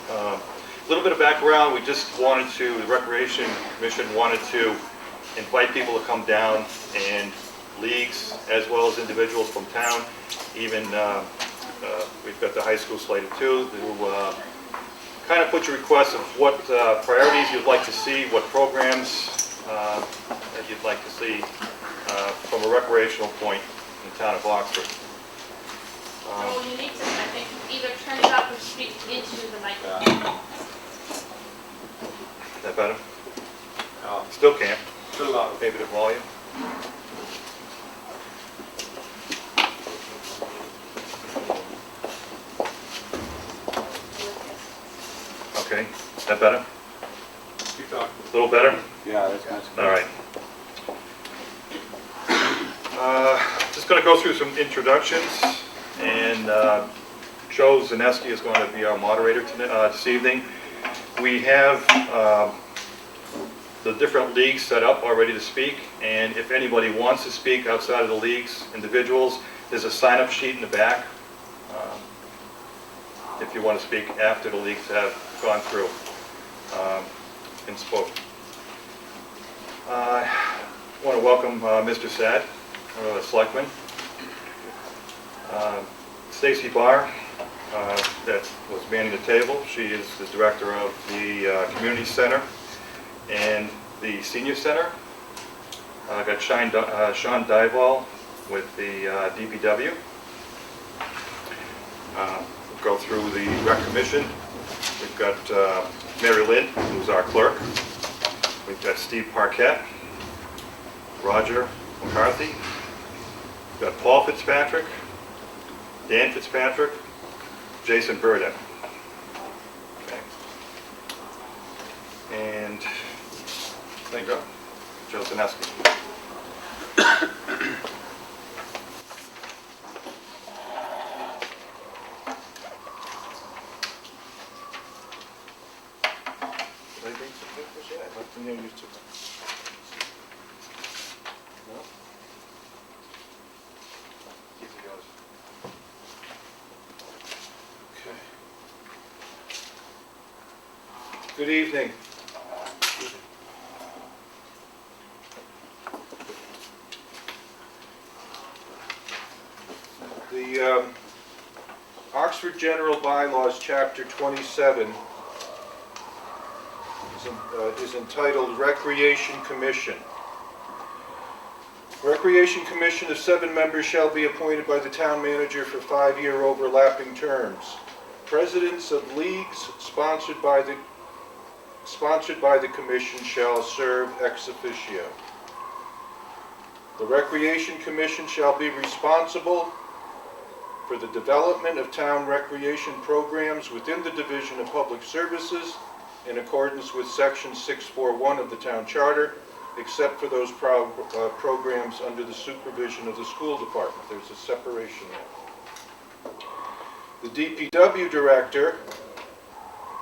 A little bit of background, we just wanted to, the Recreation Commission wanted to invite people to come down, and leagues as well as individuals from town. Even we've got the high school slated too, to kind of put your requests of what priorities you'd like to see, what programs that you'd like to see from a recreational point in the town of Oxford. Well, you need to, I think, either turn it up or speak into the microphone. Is that better? Still can't. Too loud. Maybe the volume. Okay, is that better? Keep talking. A little better? Yeah, that's much All right. Just going to go through some introductions, and Joe Zaneski is going to be our moderator this evening. We have the different leagues set up already to speak, and if anybody wants to speak outside of the leagues, individuals, there's a sign-up sheet in the back if you want to speak after the leagues have gone through and spoke. I want to welcome Mr. Sad, the selectman. Stacy Barr, that was manning the table. She is the director of the community center and the senior center. I got Sean Dival with the DPW. We'll go through the rec commission. We've got Mary Lynn, who's our clerk. We've got Steve Parkett, Roger McCarthy. We've got Paul Fitzpatrick, Dan Fitzpatrick, Jason Burden. Okay. And there you go, Joe Zaneski. Did I bring some papers yet? I left them there, you took them. No? Keep it yours. Okay. Good evening. The Oxford General Bylaws, Chapter 27, is entitled Recreation Commission. Recreation Commission of 7 members shall be appointed by the town manager for 5-year overlapping terms. Presidents of leagues sponsored by the commission shall serve ex officio. The Recreation Commission shall be responsible for the development of town recreation programs within the Division of Public Services in accordance with Section 641 of the Town Charter, except for those programs under the supervision of the school department. There's a separation there. The DPW director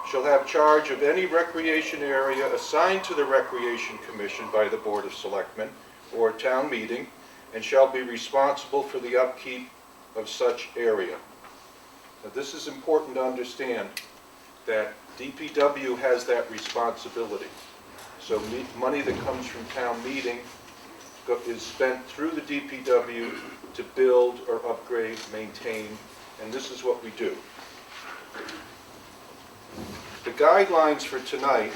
shall have charge of any recreation area assigned to the Recreation Commission by the Board of Selectmen or town meeting, and shall be responsible for the upkeep of such area. Now, this is important to understand, that DPW has that responsibility. So money that comes from town meeting is spent through the DPW to build or upgrade, maintain, and this is what we do. The guidelines for tonight,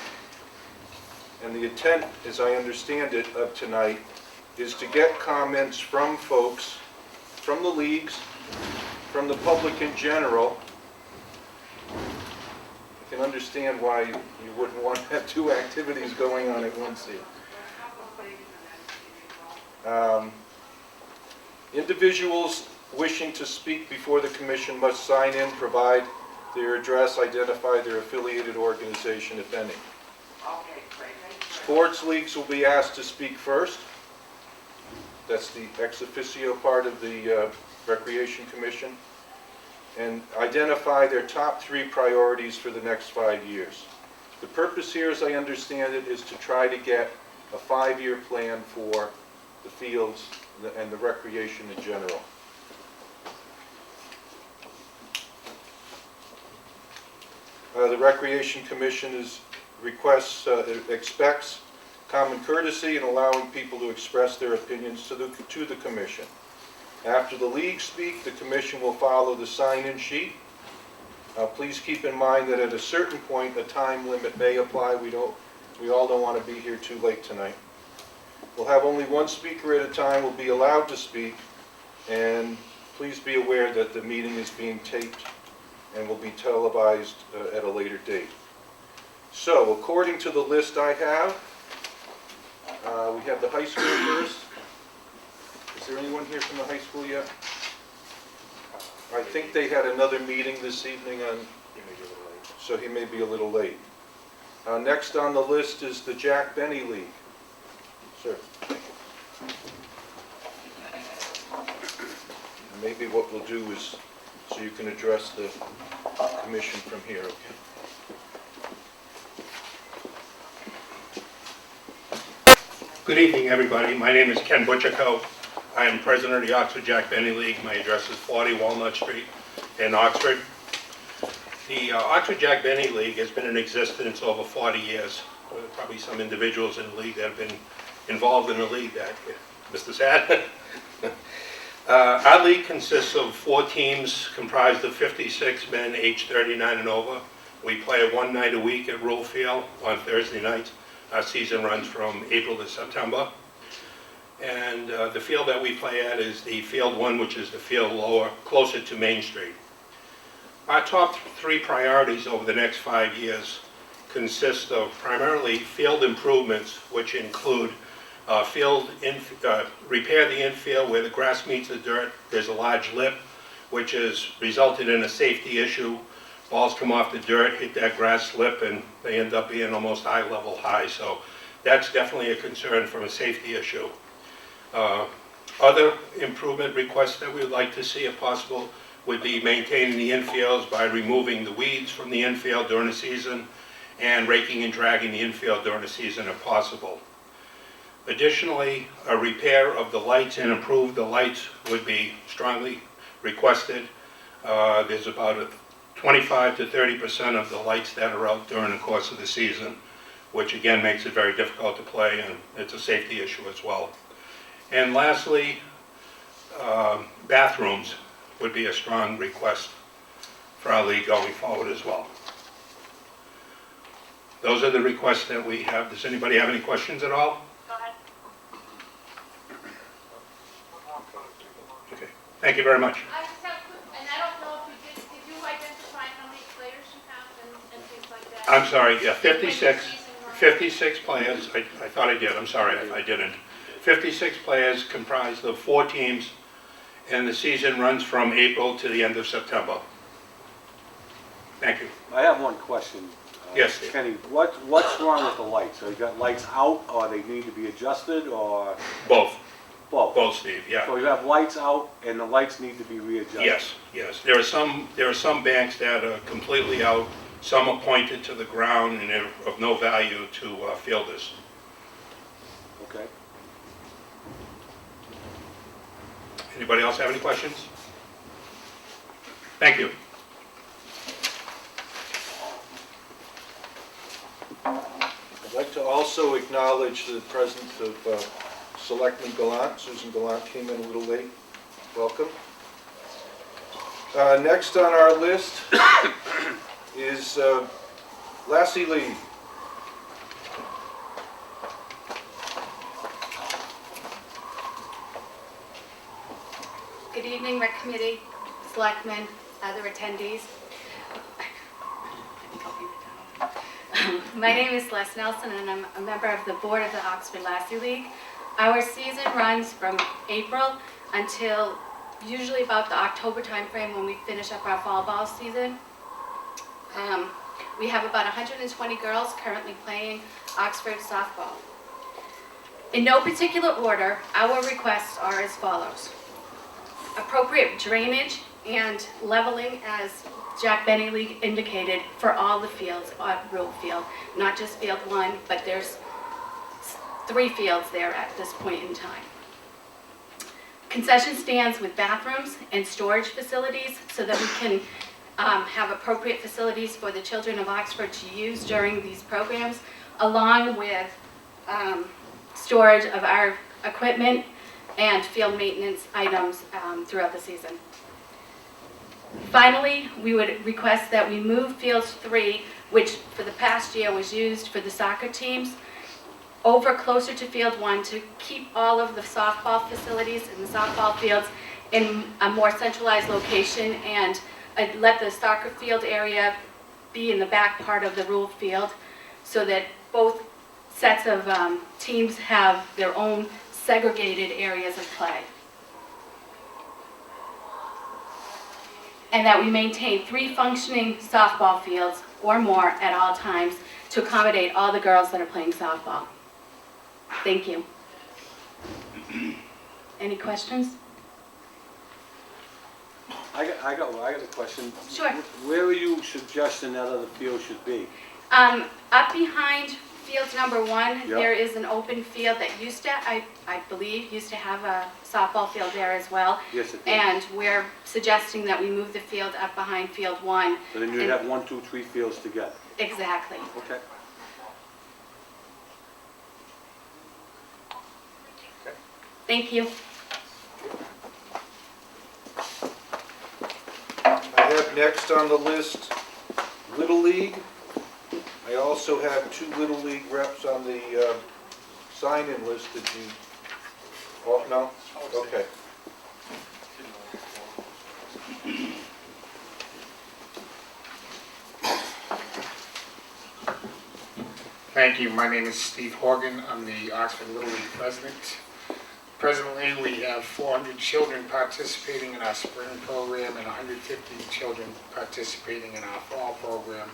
and the intent, as I understand it, of tonight, is to get comments from folks, from the leagues, from the public in general. I can understand why you wouldn't want to have 2 activities going on at once here. Individuals wishing to speak before the commission must sign in, provide their address, identify their affiliated organization, if any. Sports leagues will be asked to speak first. That's the ex officio part of the Recreation Commission. And identify their top 3 priorities for the next 5 years. The purpose here, as I understand it, is to try to get a 5-year plan for the fields and the recreation in general. The Recreation Commission expects common courtesy in allowing people to express their opinions to the commission. After the league speak, the commission will follow the sign-in sheet. Please keep in mind that at a certain point, a time limit may apply. We all don't want to be here too late tonight. We'll have only one speaker at a time will be allowed to speak, and please be aware that the meeting is being taped and will be televised at a later date. So, according to the list I have, we have the high school first. Is there anyone here from the high school yet? I think they had another meeting this evening on, so he may be a little late. Next on the list is the Jack Benny League. Sir. Maybe what we'll do is, so you can address the commission from here, okay? Good evening, everybody. My name is Ken Butchercoat. I am president of the Oxford Jack Benny League. My address is 40 Walnut Street in Oxford. The Oxford Jack Benny League has been in existence over 40 years. Probably some individuals in the league that have been involved in the league that, Mr. Sad. Our league consists of 4 teams comprised of 56 men aged 39 and over. We play one night a week at Rule Field on Thursday nights. Our season runs from April to September. And the field that we play at is the Field 1, which is the field closer to Main Street. Our top 3 priorities over the next 5 years consist of primarily field improvements, which include repair the infield where the grass meets the dirt. There's a large lip, which has resulted in a safety issue. Balls come off the dirt, hit that grass lip, and they end up being almost eye-level high. So that's definitely a concern from a safety issue. Other improvement requests that we would like to see, if possible, would be maintaining the infields by removing the weeds from the infield during the season and raking and dragging the infield during the season if possible. Additionally, a repair of the lights and improve the lights would be strongly requested. There's about 25 to 30% of the lights that are out during the course of the season, which again makes it very difficult to play, and it's a safety issue as well. And lastly, bathrooms would be a strong request for our league going forward as well. Those are the requests that we have. Does anybody have any questions at all? Go ahead. Okay, thank you very much. I just have, and I don't know if you did you identify how many players you have and things like that? I'm sorry, yeah, 56 players. I thought I did, I'm sorry if I didn't. 56 players comprised of 4 teams, and the season runs from April to the end of September. Thank you. I have one question. Yes, Steve. Kenny, what's wrong with the lights? So you got lights out, or they need to be adjusted, or Both, both? Steve, yeah. So you have lights out, and the lights need to be readjusted? Yes. There are some banks that are completely out, some are pointed to the ground, and they're of no value to fielders. Okay. Anybody else have any questions? Thank you. I'd like to also acknowledge the presence of Selectman Gallant. Susan Gallant came in a little late. Welcome. Next on our list is Lassie Lee. Good evening, Rec Committee, Selectmen, other attendees. My name is Les Nelson, and I'm a member of the board of the Oxford Lassie League. Our season runs from April until usually about the October timeframe when we finish up our fall ball season. We have about 120 girls currently playing Oxford softball. In no particular order, our requests are as follows. Appropriate drainage and leveling, as Jack Benny League indicated, for all the fields on Rule Field, not just Field 1, but there's 3 fields there at this point in time. Concession stands with bathrooms and storage facilities so that we can have appropriate facilities for the children of Oxford to use during these programs, along with storage of our equipment and field maintenance items throughout the season. Finally, we would request that we move Field 3, which for the past year was used for the soccer teams, over closer to Field 1 to keep all of the softball facilities and the softball fields in a more centralized location, and let the soccer field area be in the back part of the rule field so that both sets of teams have their own segregated areas of play. And that we maintain 3 functioning softball fields or more at all times to accommodate all the girls that are playing softball. Thank you. Any questions? I got a question. Sure. Where are you suggesting that other field should be? Up behind field number 1, Yeah. there is an open field that used to, I believe, used to have a softball field there as well. Yes, it did. And we're suggesting that we move the field up behind field 1. So then you'd and- have 1, 2, 3 fields together. Exactly. Okay. Thank you. I have next on the list Little League. I also have 2 Little League reps on the sign-in list. Did you, oh, no? Okay. Thank you. My name is Steve Horgan. I'm the Oxford Little League president. Presently, we have 400 children participating in our spring program and 150 children participating in our fall program.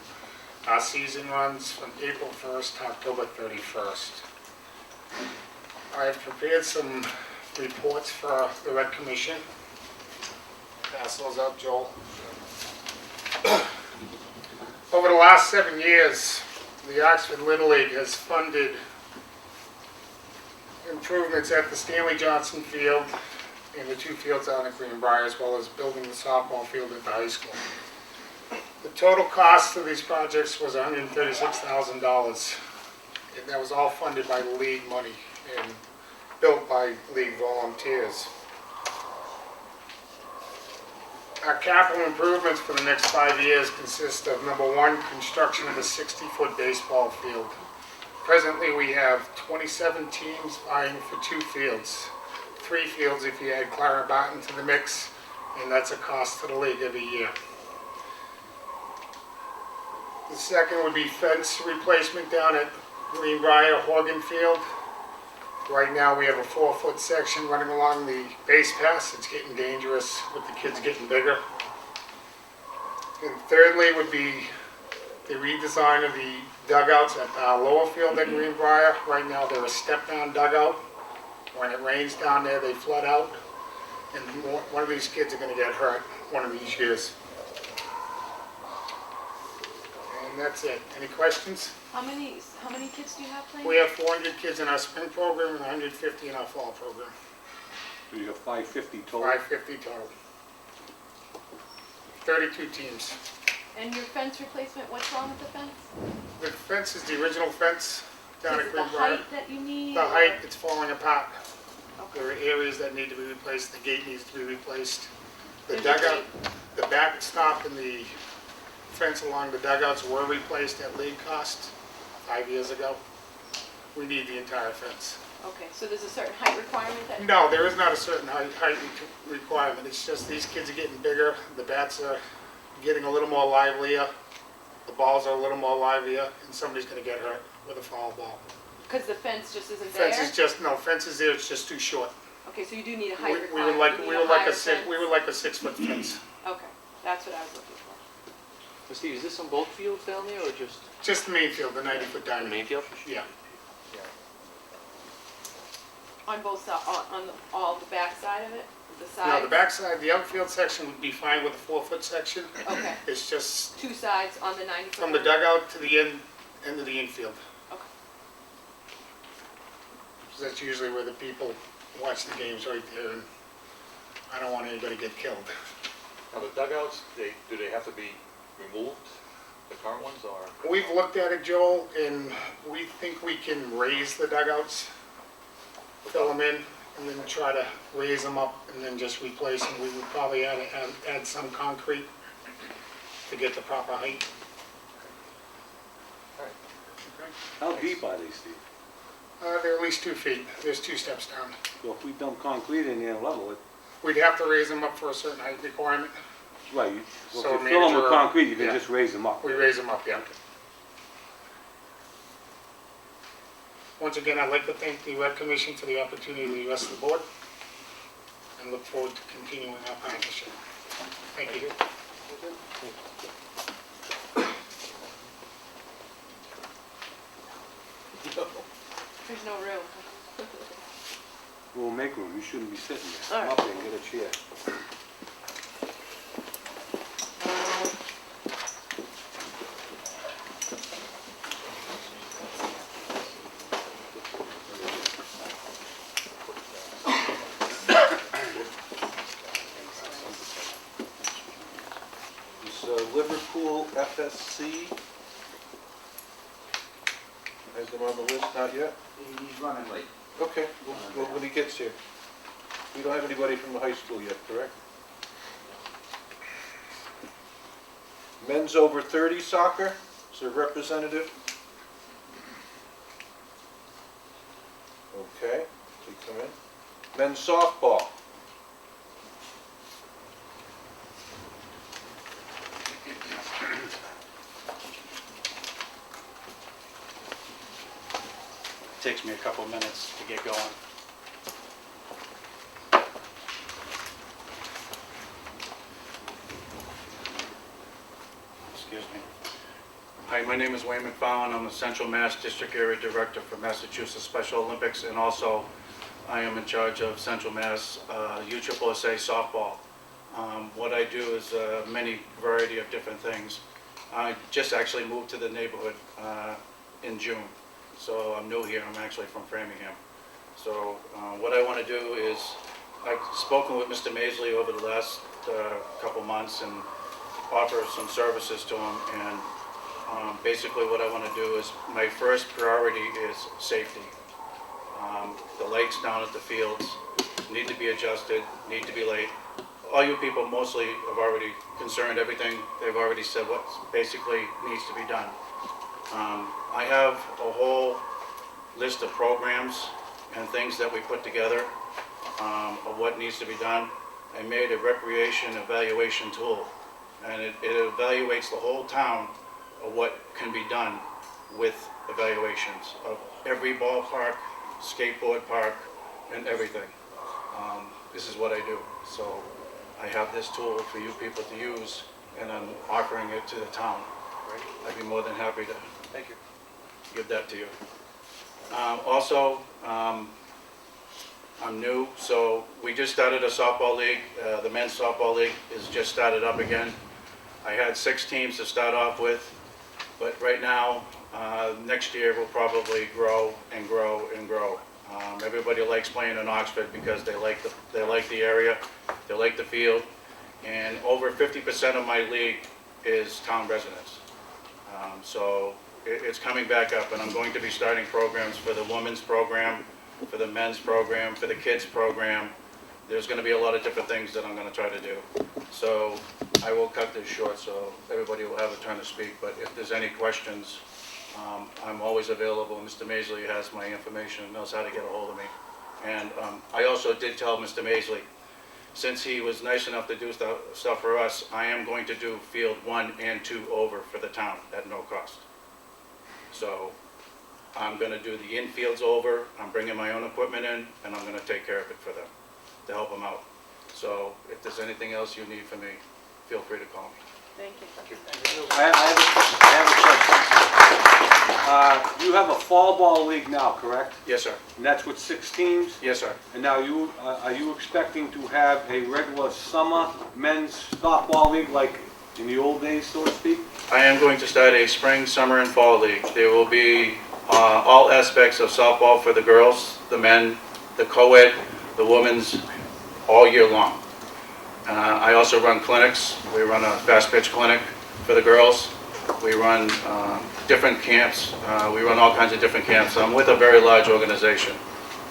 Our season runs from April 1st to October 31st. I've prepared some reports for the Rec Commission. Pass those out, Joel. Over the last 7 years, the Oxford Little League has funded improvements at the Stanley Johnson Field and the 2 fields out at Greenbrier, as well as building the softball field at the high school. The total cost of these projects was $136,000, and that was all funded by league money and built by league volunteers. Our capital improvements for the next 5 years consist of, number 1, construction of a 60-foot baseball field. Presently, we have 27 teams vying for 2 fields. 3 fields if you add Clara Barton to the mix, and that's a cost to the league every year. The second would be fence replacement down at Greenbrier Horgan Field. Right now, we have a 4-foot section running along the base pass. It's getting dangerous with the kids getting bigger. And thirdly would be the redesign of the dugouts at our lower field at Greenbrier. Right now, they're a step-down dugout. When it rains down there, they flood out. And one of these kids are going to get hurt one of these years. And that's it. Any questions? How many kids do you have playing? We have 400 kids in our spring program and 150 in our fall program. So you have 550 total? 550 total. 32 teams. And your fence replacement, what's wrong with the fence? The fence is the original fence down Is at it the Greenbrier. height that you need? The height, it's falling apart. Okay. There are areas that need to be replaced, the gate needs to be replaced. The There's a dugout, gate. the backstop and the fence along the dugouts were replaced at league cost 5 years ago. We need the entire fence. Okay, so there's a certain height requirement that? No, there is not a certain height requirement. It's just these kids are getting bigger, the bats are getting a little more livelier, the balls are a little more livelier, and somebody's gonna get hurt with a foul ball. Because the fence just isn't there? Fence is just, no, fence is there, it's just too short. Okay, so you do need a We height we requirement. would like, You we need would like higher a six, fence. we would like a 6-foot fence. Okay, that's what I was looking for. So Steve, is this on both fields down there or just Just the main field, the 90-foot the diamond. main field? Yeah. On both sides, all the back side of it, the No, sides? the backside, the outfield section would be fine with a 4-foot section. Okay, It's just 2 sides on the 90-foot? from the dugout to the end of the infield. Okay. 'Cause that's usually where the people watch the games right there, and I don't want anybody to get killed. Now, the dugouts, do they have to be removed, the current ones, or? We've looked at it, Joel, and we think we can raise the dugouts, fill them in, and then try to raise them up and then just replace them. We would probably add some concrete to get the proper height. How deep are they, Steve? They're at least 2 feet. There's 2 steps down. So if we dump concrete in there and level it, We'd have to raise them up for a certain height requirement. right, well, So if you fill them with manager- concrete, you can yeah. just raise them up. We raise them up, yeah. Once again, I'd like to thank the Rec Commission for the opportunity to address the board and look forward to continuing our partnership. Thank you. There's no room. We'll make room, you shouldn't be sitting there. All Come right. up there and get a chair. Is Liverpool FSC? Has them on the list, not yet? He's running late. Okay, when he gets here. We don't have anybody from the high school yet, correct? Men's over 30 soccer, is there a representative? Okay, please come in. Men's softball. Takes me a couple of minutes to get going. Excuse me. Hi, my name is Wayne McFarland. I'm the Central Mass District Area Director for Massachusetts Special Olympics, and also I am in charge of Central Mass USSSA softball. What I do is many variety of different things. I just actually moved to the neighborhood in June. So I'm new here, I'm actually from Framingham. So what I want to do is, I've spoken with Mr. Maisley over the last couple months and offer some services to him. And basically what I want to do is, my first priority is safety. The lights down at the fields need to be adjusted, need to be laid. All you people mostly have already concerned everything, they've already said what basically needs to be done. I have a whole list of programs and things that we put together of what needs to be done. I made a recreation evaluation tool, and it evaluates the whole town of what can be done with evaluations of every ballpark, skateboard park, and everything. This is what I do. So I have this tool for you people to use, and I'm offering it to the town. I'd be more than happy to Thank you. give that to you. Also, I'm new, so we just started a softball league. The men's softball league is just started up again. I had 6 teams to start off with, but right now, next year we'll probably grow and grow and grow. Everybody likes playing in Oxford because they like the area, they like the field, and over 50% of my league is town residents. So it's coming back up, and I'm going to be starting programs for the women's program, for the men's program, for the kids program. There's going to be a lot of different things that I'm going to try to do. So I will cut this short so everybody will have a turn to speak, but if there's any questions, I'm always available. Mr. Maisley has my information, knows how to get a hold of me. And I also did tell Mr. Maisley, since he was nice enough to do stuff for us, I am going to do field 1 and 2 over for the town at no cost. So I'm going to do the infields over, I'm bringing my own equipment in, and I'm going to take care of it for them, to help them out. So if there's anything else you need from me, feel free to call me. Thank you. I have a question. You have a fall ball league now, correct? Yes, sir. And that's with 6 teams? Yes, sir. And now are you expecting to have a regular summer men's softball league like in the old days, so to speak? I am going to start a spring, summer, and fall league. There will be all aspects of softball for the girls, the men, the co-ed, the women's, all year long. I also run clinics. We run a fast pitch clinic for the girls. We run different camps. We run all kinds of different camps. I'm with a very large organization.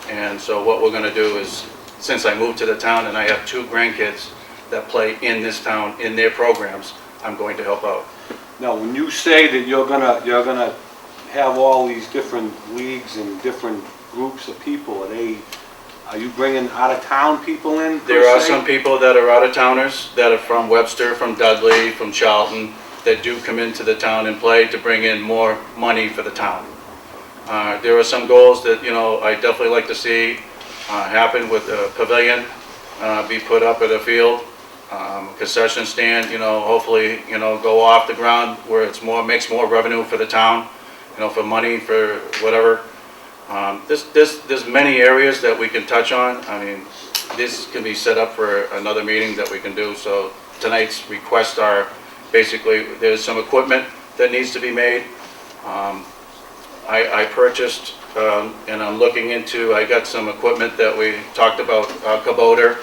And so what we're going to do is, since I moved to the town and I have 2 grandkids that play in this town, in their programs, I'm going to help out. Now, when you say that you're gonna have all these different leagues and different groups of people, are you bringing out-of-town people in, per There are se? some people that are out-of-towners, that are from Webster, from Dudley, from Charlton, that do come into the town and play to bring in more money for the town. There are some goals that, you know, I definitely like to see happen with the pavilion, be put up at a field, concession stand, you know, hopefully, you know, go off the ground where it's makes more revenue for the town, you know, for money, for whatever. There's many areas that we can touch on. I mean, this can be set up for another meeting that we can do. So tonight's requests are basically, there's some equipment that needs to be made. I purchased, and I'm looking into, I got some equipment that we talked about, Kubota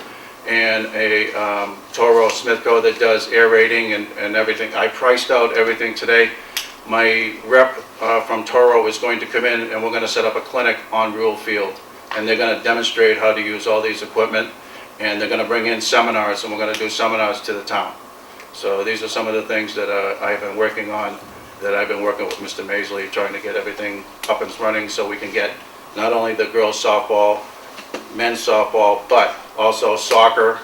and a Toro Smithco that does aerating and everything. I priced out everything today. My rep from Toro is going to come in and we're going to set up a clinic on Rule Field. And they're going to demonstrate how to use all these equipment, and they're going to bring in seminars, and we're going to do seminars to the town. So these are some of the things that I've been working on, that I've been working with Mr. Maisley, trying to get everything up and running so we can get not only the girls softball, men's softball, but also soccer,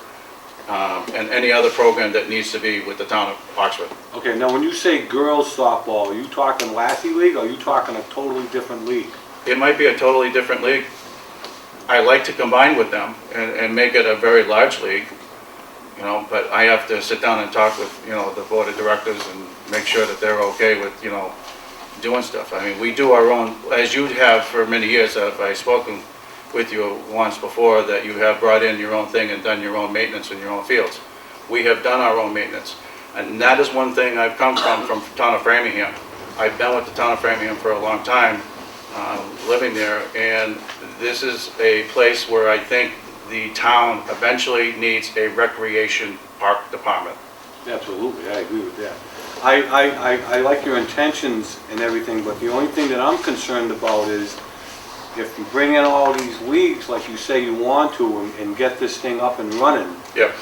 and any other program that needs to be with the town of Oxford. Okay, now when you say girls softball, are you talking Lassie League, or are you talking a totally different league? It might be a totally different league. I like to combine with them and make it a very large league, you know, but I have to sit down and talk with, you know, the board of directors and make sure that they're okay with, you know, doing stuff. I mean, we do our own, as you have for many years. I've spoken with you once before that you have brought in your own thing and done your own maintenance in your own fields. We have done our own maintenance, and that is one thing I've come from town of Framingham. I've been with the town of Framingham for a long time, living there, and this is a place where I think the town eventually needs a recreation park department. Absolutely, I agree with that. I like your intentions and everything, but the only thing that I'm concerned about is if you bring in all these leagues like you say you want to and get this thing up and running, Yep.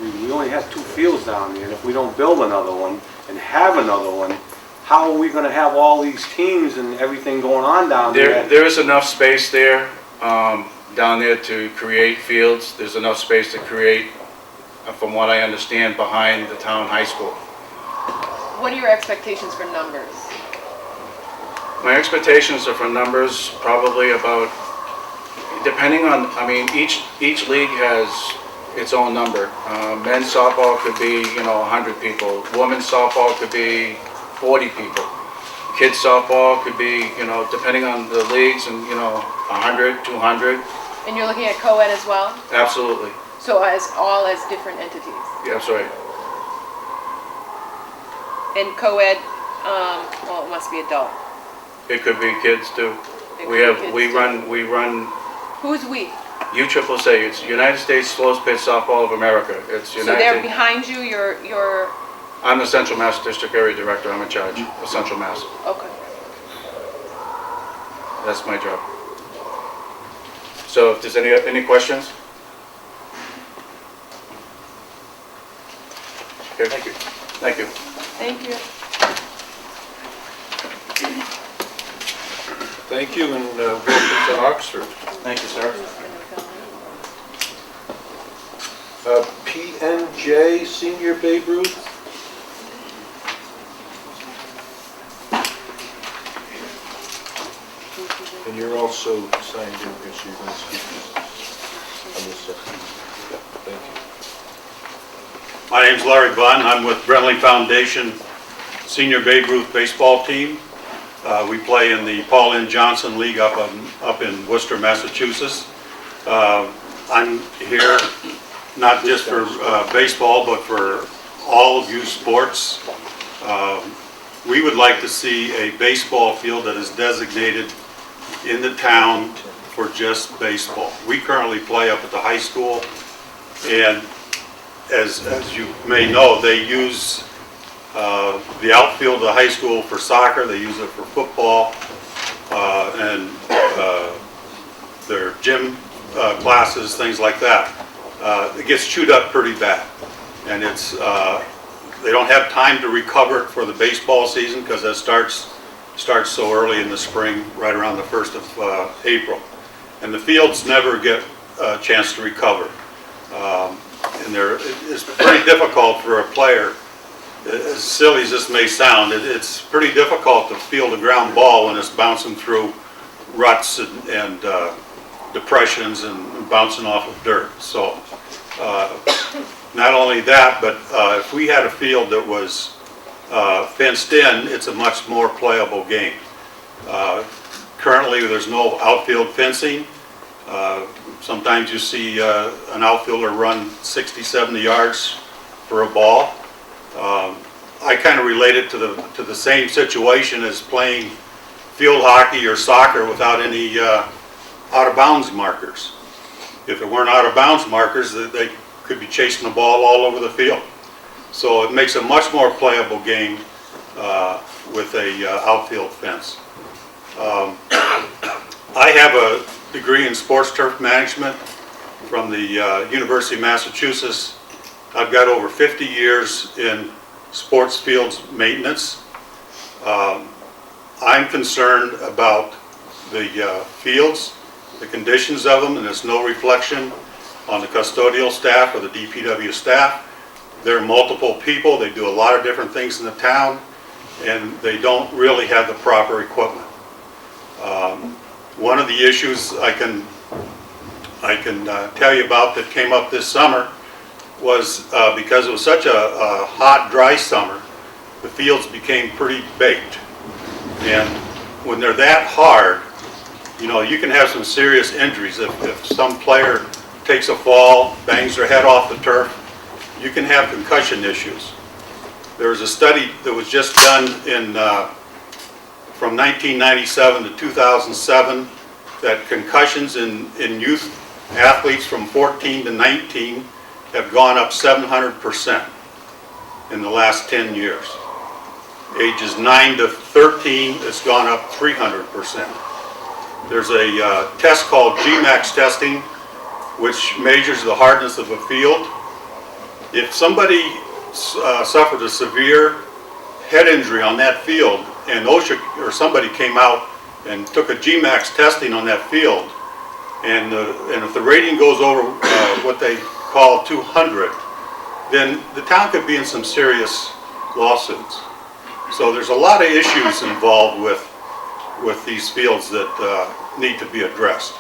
we only have 2 fields down there, and if we don't build another one and have another one, how are we gonna have all these teams and everything going on down there? There is enough space there, down there to create fields. There's enough space to create, from what I understand, behind the town high school. What are your expectations for numbers? My expectations are for numbers probably about, depending on, I mean, each league has its own number. Men's softball could be, you know, 100 people. Women's softball could be 40 people. Kids softball could be, you know, depending on the leagues, and, you know, 100, 200. And you're looking at co-ed as well? Absolutely. So all as different entities? Yeah, that's right. And co-ed, well, it must be adult. It could be kids too. It We could have, be kids we too. run Who's we? USSSA. It's United States Slow Pitch Softball of America. It's So they're United. behind you, you're, I'm the Central Mass District Area Director. I'm in charge of Central Mass. okay. That's my job. So if there's any questions? Okay. Thank you. Thank you. Thank you. Thank you, and welcome to Oxford. Thank you, sir. PNJ Senior Babe Ruth. And you're also signed in because you're going to speak on this section. Yeah, thank you. My name's Larry Bunn. I'm with Brentley Foundation Senior Babe Ruth Baseball Team. We play in the Paul N. Johnson League up in Worcester, Massachusetts. I'm here not just for baseball, but for all of youth sports. We would like to see a baseball field that is designated in the town for just baseball. We currently play up at the high school, and as you may know, they use the outfield of the high school for soccer, they use it for football, and their gym classes, things like that. It gets chewed up pretty bad, and it's they don't have time to recover it for the baseball season because that starts so early in the spring, right around the 1st of April, and the fields never get a chance to recover. And it's pretty difficult for a player, as silly as this may sound, it's pretty difficult to field a ground ball when it's bouncing through ruts and depressions and bouncing off of dirt. So not only that, but if we had a field that was fenced in, it's a much more playable game. Currently, there's no outfield fencing. Sometimes you see an outfielder run 60, 70 yards for a ball. I kind of relate it to the same situation as playing field hockey or soccer without any out-of-bounds markers. If there weren't out-of-bounds markers, they could be chasing the ball all over the field. So it makes a much more playable game with a outfield fence. I have a degree in sports turf management from the University of Massachusetts. I've got over 50 years in sports fields maintenance. I'm concerned about the fields, the conditions of them, and there's no reflection on the custodial staff or the DPW staff. There are multiple people, they do a lot of different things in the town, and they don't really have the proper equipment. One of the issues I can tell you about that came up this summer was because it was such a hot, dry summer, the fields became pretty baked. And when they're that hard, you know, you can have some serious injuries. If some player takes a fall, bangs their head off the turf, you can have concussion issues. There was a study that was just done from 1997 to 2007 that concussions in youth athletes from 14 to 19 have gone up 700% in the last 10 years. Ages 9 to 13, it's gone up 300%. There's a test called GMAX testing, which measures the hardness of a field. If somebody suffered a severe head injury on that field, and OSHA or somebody came out and took a GMAX testing on that field, and if the rating goes over what they call 200, then the town could be in some serious lawsuits. So there's a lot of issues involved with these fields that need to be addressed.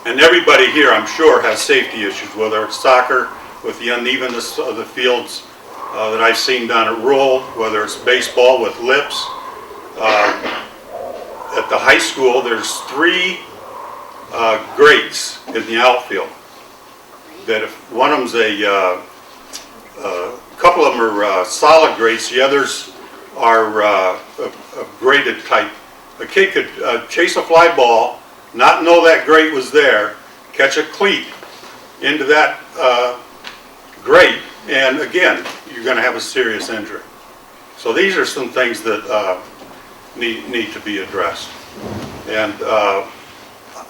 And everybody here, I'm sure, has safety issues, whether it's soccer with the unevenness of the fields that I've seen down at Rural, whether it's baseball with lips. At the high school, there's 3 grates in the outfield. That if one of them's a couple of them are solid grates, the others are a grated type. A kid could chase a fly ball, not know that grate was there, catch a cleat into that grate, and again, you're going to have a serious injury. So these are some things that need to be addressed. And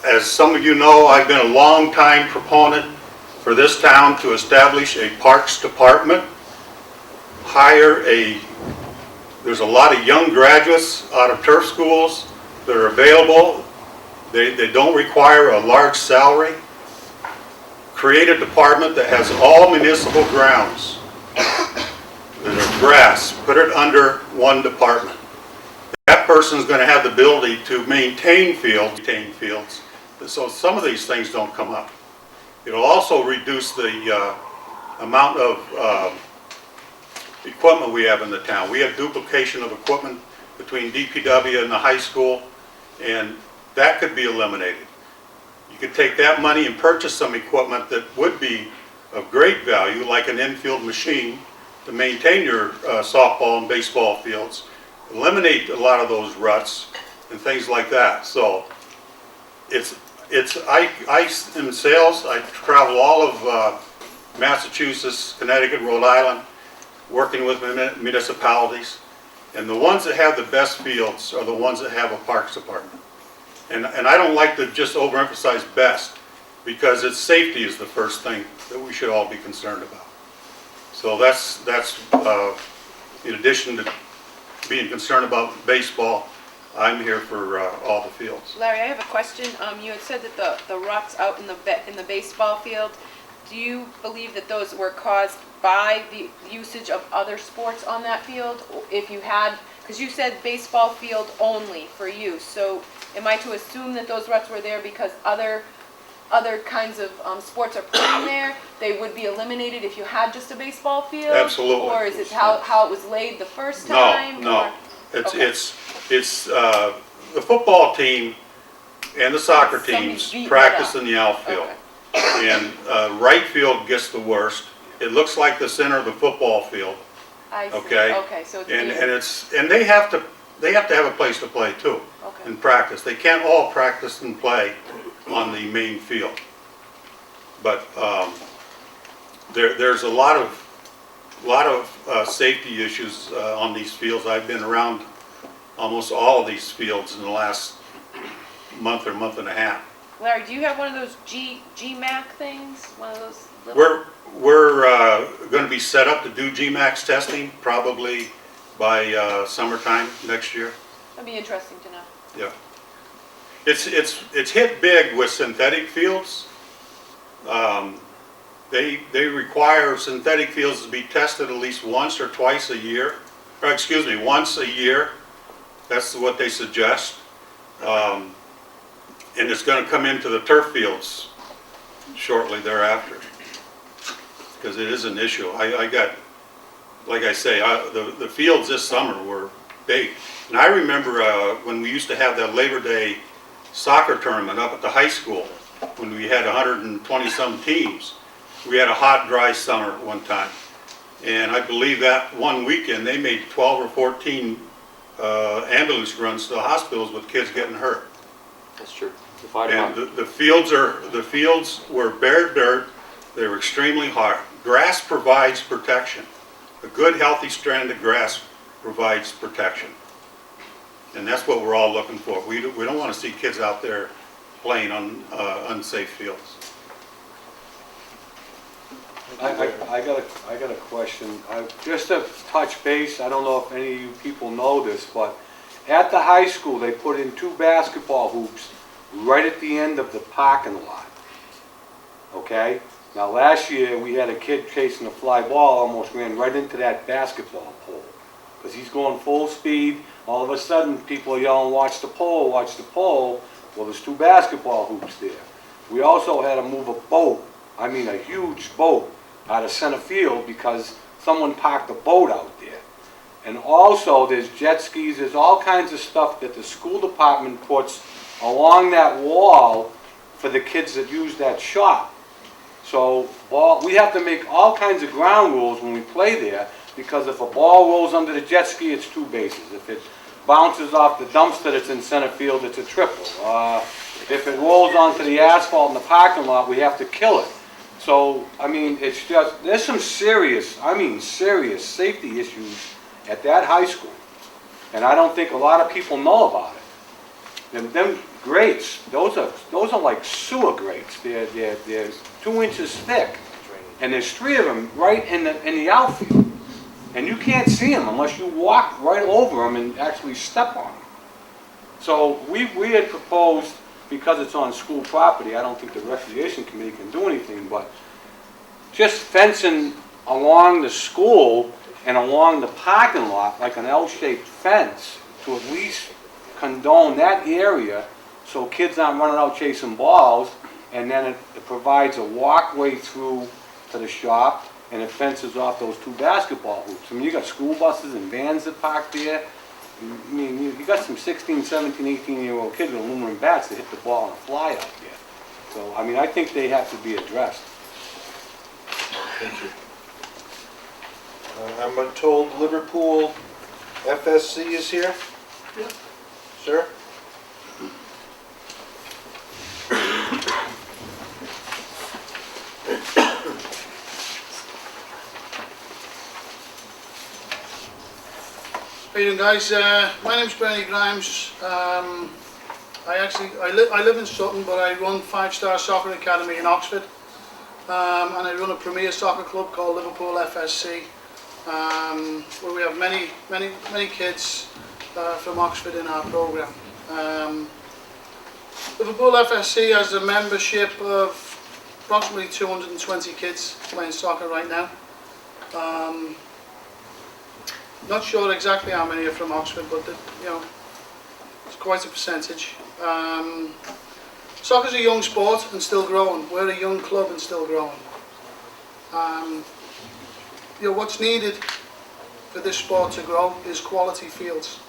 as some of you know, I've been a long time proponent for this town to establish a parks department, there's a lot of young graduates out of turf schools that are available. They don't require a large salary. Create a department that has all municipal grounds that are grass, put it under one department. That person's going to have the ability to maintain fields, so some of these things don't come up. It'll also reduce the amount of equipment we have in the town. We have duplication of equipment between DPW and the high school, and that could be eliminated. You could take that money and purchase some equipment that would be of great value, like an infield machine, to maintain your softball and baseball fields, eliminate a lot of those ruts and things like that. So I am in sales. I travel all of Massachusetts, Connecticut, Rhode Island, working with municipalities. And the ones that have the best fields are the ones that have a parks department. And I don't like to just overemphasize best, because its safety is the first thing that we should all be concerned about. So that's in addition to being concerned about baseball, I'm here for all the fields. Larry, I have a question. You had said that the ruts out in the baseball field, do you believe that those were caused by the usage of other sports on that field? If you had, because you said baseball field only for use, so am I to assume that those ruts were there because other kinds of sports are playing there? They would be eliminated if you had just a baseball field? Absolutely. Or is it how it was laid the first time? No. or- It's the football team and the soccer teams beaten it practice up. in the outfield. Okay. And right field gets the worst. It looks like the center of the football field, I see. okay? Okay, so it's And they have to have a place to play too, okay. and practice. They can't all practice and play on the main field. But there's a lot of safety issues on these fields. I've been around almost all of these fields in the last month or month and a half. Larry, do you have one of those GMAC things? One of those little... We're going to be set up to do GMAX testing probably by summertime next year. That'd be interesting to know. Yeah. It's hit big with synthetic fields. They require synthetic fields to be tested at least once or twice a year, or excuse me, once a year. That's what they suggest. And it's going to come into the turf fields shortly thereafter, because it is an issue. I got, like I say, the fields this summer were big. And I remember when we used to have that Labor Day soccer tournament up at the high school, when we had 120-some teams. We had a hot, dry summer at one time. And I believe that one weekend they made 12 or 14 ambulance runs to the hospitals with kids getting hurt. That's true. The fire And department. the fields were bare dirt. They were extremely hard. Grass provides protection. A good, healthy strand of grass provides protection. And that's what we're all looking for. We don't want to see kids out there playing on unsafe fields. I got a question. Just to touch base, I don't know if any of you people know this, but at the high school, they put in 2 basketball hoops right at the end of the parking lot. Okay? Now, last year, we had a kid chasing a fly ball, almost ran right into that basketball pole. Because he's going full speed. All of a sudden, people are yelling, watch the pole, watch the pole. Well, there's 2 basketball hoops there. We also had to move a boat, I mean a huge boat, out of center field because someone parked a boat out there. And also, there's jet skis, there's all kinds of stuff that the school department puts along that wall for the kids that use that shop. So we have to make all kinds of ground rules when we play there, because if a ball rolls under the jet ski, it's 2 bases. If it bounces off the dumpster that's in center field, it's a triple. If it rolls onto the asphalt in the parking lot, we have to kill it. So, I mean, it's just, there's some serious, I mean serious safety issues at that high school. And I don't think a lot of people know about it. And them grates, those are like sewer grates. They're 2 inches thick. And there's 3 of them right in the outfield. And you can't see them unless you walk right over them and actually step on them. So we had proposed, because it's on school property, I don't think the Recreation Committee can do anything, but just fencing along the school and along the parking lot, like an L-shaped fence, to at least condone that area so kids aren't running out chasing balls, and then it provides a walkway through to the shop, and it fences off those 2 basketball hoops. I mean, you got school buses and vans that park there. I mean, you got some 16, 17, 18-year-old kids with aluminum bats that hit the ball and fly out there. So, I mean, I think they have to be addressed. Thank you. I'm told Liverpool FSC is here? Yeah. Sir? How you doing, guys? My name's Bernie Grimes. I live in Sutton, but I run Five Star Soccer Academy in Oxford, and I run a premier soccer club called Liverpool FSC, where we have many kids from Oxford in our program. Liverpool FSC has a membership of approximately 220 kids playing soccer right now. Not sure exactly how many are from Oxford, but it's quite a percentage. Soccer's a young sport and still growing. We're a young club and still growing. What's needed for this sport to grow is quality fields.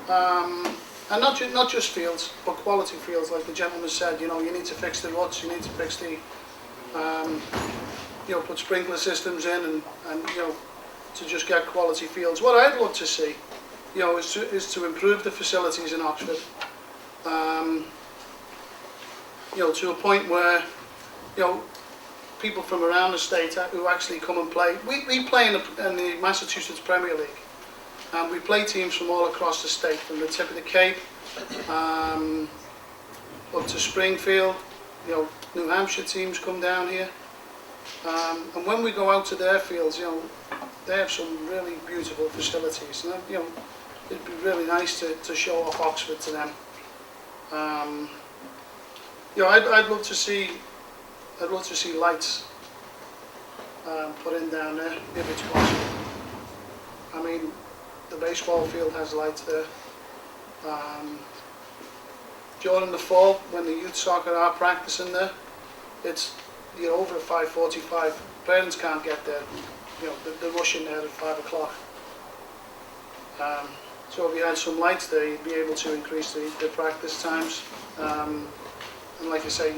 And not just fields, but quality fields, like the gentleman said. You need to fix the ruts, you need to fix the, put sprinkler systems in, and to just get quality fields. What I'd love to see, is to improve the facilities in Oxford, to a point where, people from around the state who actually come and play. We play in the Massachusetts Premier League. And we play teams from all across the state, from the tip of the Cape up to Springfield. New Hampshire teams come down here. And when we go out to their fields, they have some really beautiful facilities. And it'd be really nice to show off Oxford to them. I'd love to see lights put in down there if it's possible. I mean, the baseball field has lights there. During the fall, when the youth soccer are practicing there, it's over at 5:45. Parents can't get there. They're rushing there at 5 o'clock. So if you had some lights there, you'd be able to increase the practice times. And like I say,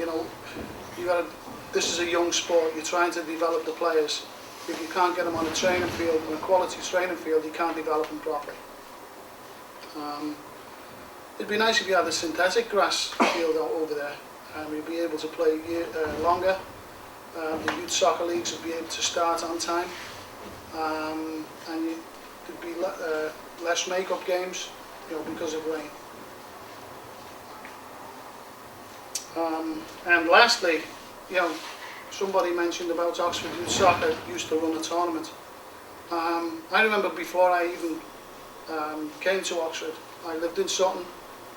this is a young sport. You're trying to develop the players. If you can't get them on a training field, on a quality training field, you can't develop them properly. It'd be nice if you had a synthetic grass field over there. You'd be able to play longer. The youth soccer leagues would be able to start on time. And there'd be less make-up games, because of rain. And lastly, somebody mentioned about Oxford Youth Soccer used to run a tournament. I remember before I even came to Oxford, I lived in Sutton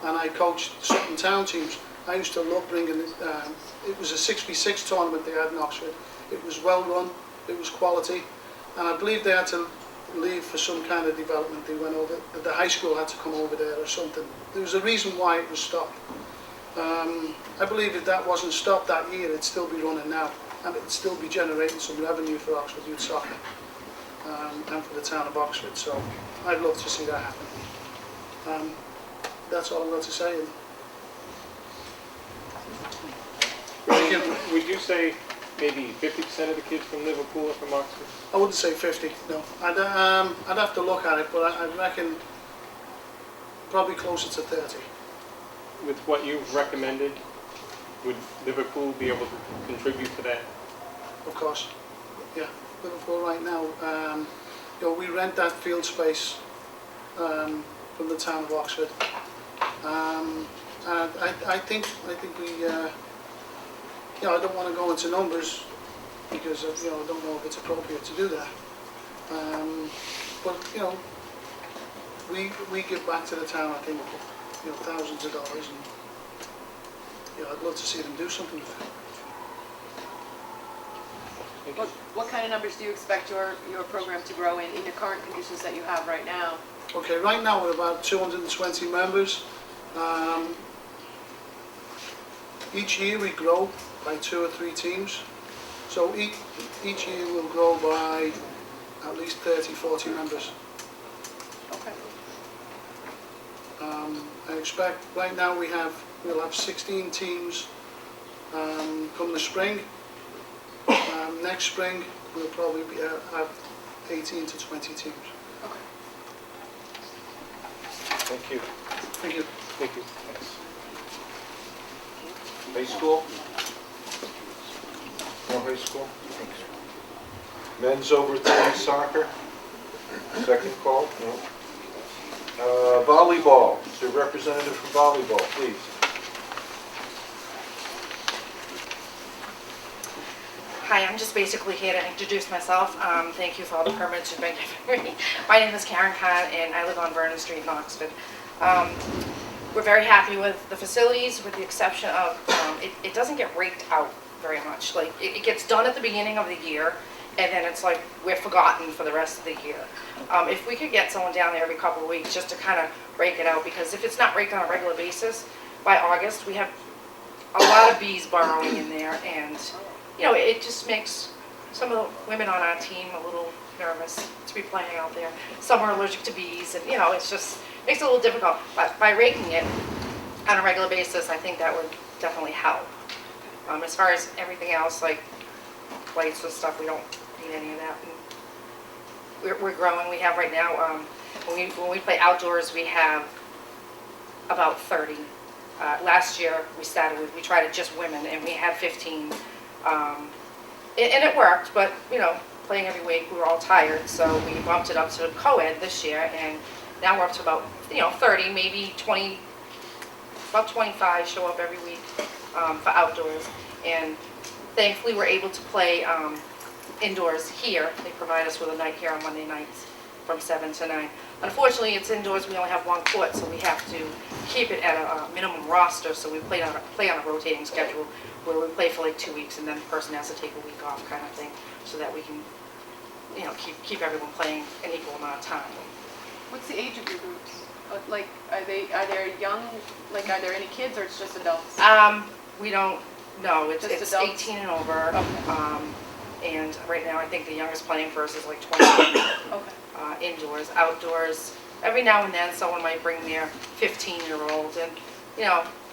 and I coached Sutton Town teams. I used to love bringing it was a 6v6 tournament they had in Oxford. It was well run, it was quality, and I believe they had to leave for some kind of development. They went over, the high school had to come over there or something. There was a reason why it was stopped. I believe if that wasn't stopped that year, it'd still be running now, and it'd still be generating some revenue for Oxford Youth Soccer and for the town of Oxford. So I'd love to see that happen. That's all I've got to say. Would you say maybe 50% of the kids from Liverpool are from Oxford? I wouldn't say 50, no. I'd have to look at it, but I reckon probably closer to 30. With what you've recommended, would Liverpool be able to contribute to that? Of course, yeah. Liverpool right now, we rent that field space from the town of Oxford. And I think we, I don't want to go into numbers because I don't know if it's appropriate to do that. But we give back to the town, I think, thousands of dollars, and I'd love to see them do something with it. What kind of numbers do you expect your program to grow in the current conditions that you have right now? Okay, right now we're about 220 members. Each year we grow by 2 or 3 teams. So each year we'll grow by at least 30, 40 members. Okay. I expect right now we'll have 16 teams come the spring. Next spring we'll probably have 18 to 20 teams. Okay. Thank you. Thank you. Thank you. High school? No high school? Men's over 30 soccer? Second call? No. Volleyball, is there a representative from volleyball, please? Hi, I'm just basically here to introduce myself. Thank you for all the permits you've been giving me. My name is Karen Kahn, and I live on Vernon Street in Oxford. We're very happy with the facilities, with the exception of, it doesn't get raked out very much. Like, it gets done at the beginning of the year, and then it's like, we're forgotten for the rest of the year. If we could get someone down there every couple of weeks just to kind of rake it out, because if it's not raked on a regular basis, by August, we have a lot of bees burrowing in there, and you know, it just makes some of the women on our team a little nervous to be playing out there. Some are allergic to bees, and you know, it's just makes it a little difficult. But by raking it on a regular basis, I think that would definitely help. As far as everything else, like lights and stuff, we don't need any of that. And we're growing. We have right now, when we play outdoors, we have about 30. Last year, we tried it just women, and we had 15. And it worked, but you know, playing every week, we were all tired, so we bumped it up to co-ed this year, and now we're up to about 30, maybe 20, about 25 show up every week for outdoors. And thankfully, we're able to play indoors here. They provide us with a night here on Monday nights from 7 to 9. Unfortunately, it's indoors. We only have one court, so we have to keep it at a minimum roster. So we play on a rotating schedule, where we play for like 2 weeks, and then the person has to take a week off, kind of thing, so that we can, keep everyone playing an equal amount of time. What's the age of your groups? Like, are there young, like, are there any kids, or it's just adults? We don't know. It's Just adults? 18 and over. Okay. And right now, I think the youngest playing for us is like 20. Okay. Indoors, outdoors. Every now and then, someone might bring their 15-year-old, and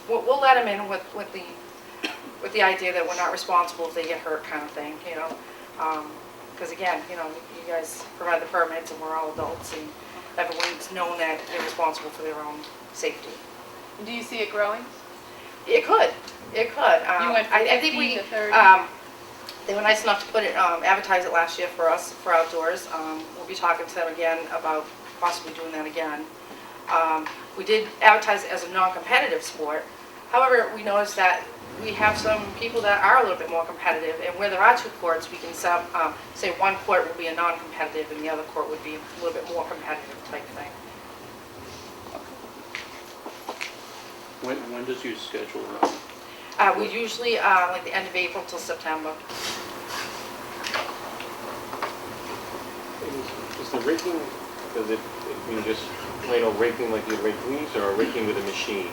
we'll let them in with the idea that we're not responsible if they get hurt, kind of thing. Because again, you guys provide the permits, and we're all adults, and everyone's known that they're responsible for their own safety. Do you see it growing? It could. It could. You went from I think 15 to 30? They were nice enough to put it, advertise it last year for us, for outdoors. We'll be talking to them again about possibly doing that again. We did advertise it as a non-competitive sport. However, we noticed that we have some people that are a little bit more competitive, and where there are 2 courts, we can say one court will be a non-competitive and the other court would be a little bit more competitive type thing. When does your schedule run? We usually, like the end of April till September. Is the raking, does it mean just plain old raking like you rake leaves, or raking with a machine?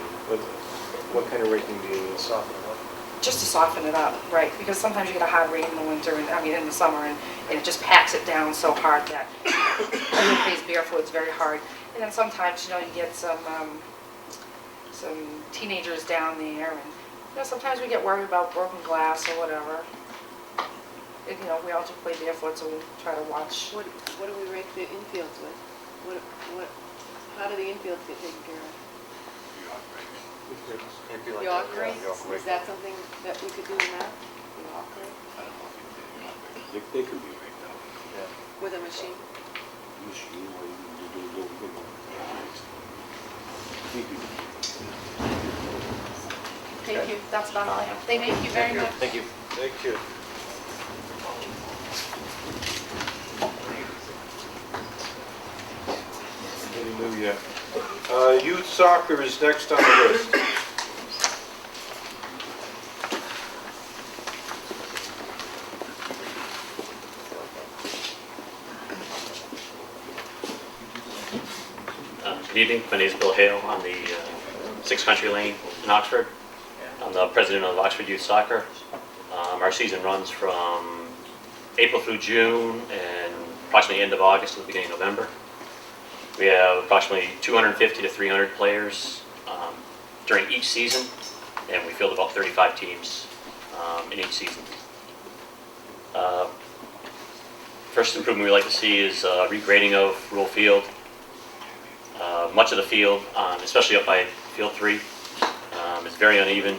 What kind of raking do you use? Soften it up? Just to soften it up, right? Because sometimes you get a hard rain in the winter, and in the summer, and it just packs it down so hard that when it plays barefoot, it's very hard. And then sometimes, you get some teenagers down there, and sometimes we get worried about broken glass or whatever. We all just play barefoot, so we try to watch. What do we rake the infields with? How do the infields get taken care of? Yacht race? Is that something that we could do in that? Yacht race? They could be right now. With a machine? Machine, or you can do a little bit more. Thank you. That's about all I have. Thank you very much. Thank you. Thank you. Any new yet? Youth soccer is next on the list. Good evening, my name is Bill Hale. I'm the 6 Country Lane in Oxford. I'm the president of Oxford Youth Soccer. Our season runs from April through June and approximately end of August to the beginning of November. We have approximately 250 to 300 players during each season, and we field about 35 teams in each season. First improvement we like to see is regrading of Rural Field. Much of the field, especially up by Field 3, is very uneven.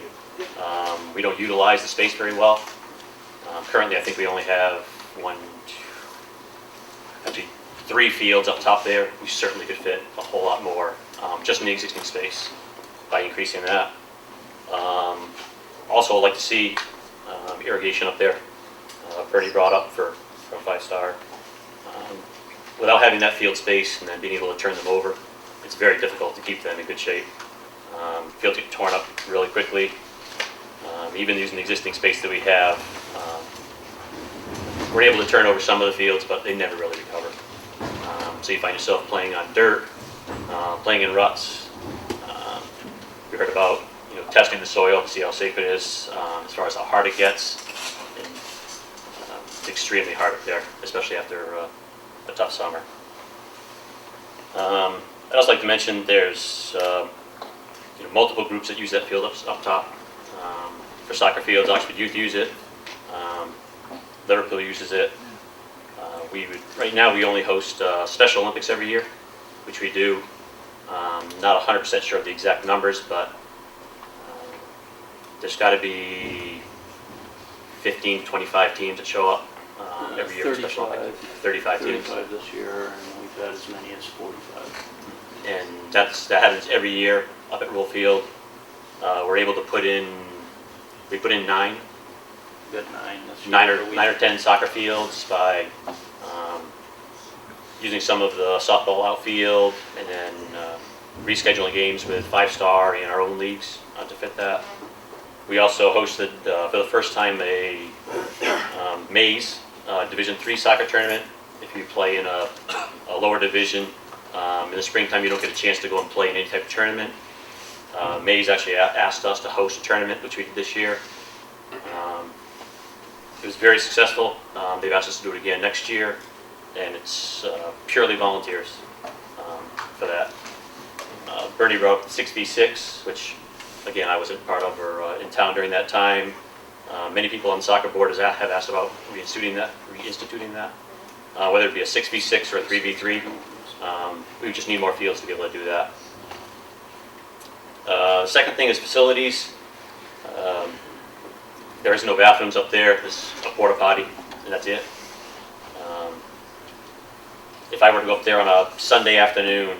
We don't utilize the space very well. Currently, I think we only have 3 fields up top there. We certainly could fit a whole lot more just in the existing space by increasing that. Also, I'd like to see irrigation up there. Bernie brought up for a 5-star. Without having that field space and then being able to turn them over, it's very difficult to keep them in good shape. Fields get torn up really quickly. Even using the existing space that we have, we're able to turn over some of the fields, but they never really recover. So you find yourself playing on dirt, playing in ruts. We heard about testing the soil to see how safe it is, as far as how hard it gets. And, it's extremely hard up there, especially after a tough summer. I'd also like to mention there's multiple groups that use that field up top. For soccer fields, Oxford Youth use it. Liverpool uses it. Right now we only host Special Olympics every year, which we do. Not 100% sure of the exact numbers, but there's got to be 15 to 25 teams that show up every year. 35, Special Olympics. 35 teams. 35 this year, and we've had as many as 45. And that happens every year up at Rule Field. We're able to put in 9 We've got 9 this year. 9 or 10 soccer fields by using some of the softball outfield, and then rescheduling games with 5-star and our own leagues to fit that. We also hosted for the first time a Mays Division III soccer tournament. If you play in a lower division, in the springtime you don't get a chance to go and play in any type of tournament. Mays actually asked us to host a tournament, which we did this year. It was very successful. They've asked us to do it again next year, and it's purely volunteers for that. Bernie wrote 6v6, which again I wasn't part of or in town during that time. Many people on the soccer board have asked about reinstituting that, whether it be a 6v6 or a 3v3. We just need more fields to be able to do that. The second thing is facilities. There is no bathrooms up there. There's a porta potty, and that's it. If I were to go up there on a Sunday afternoon,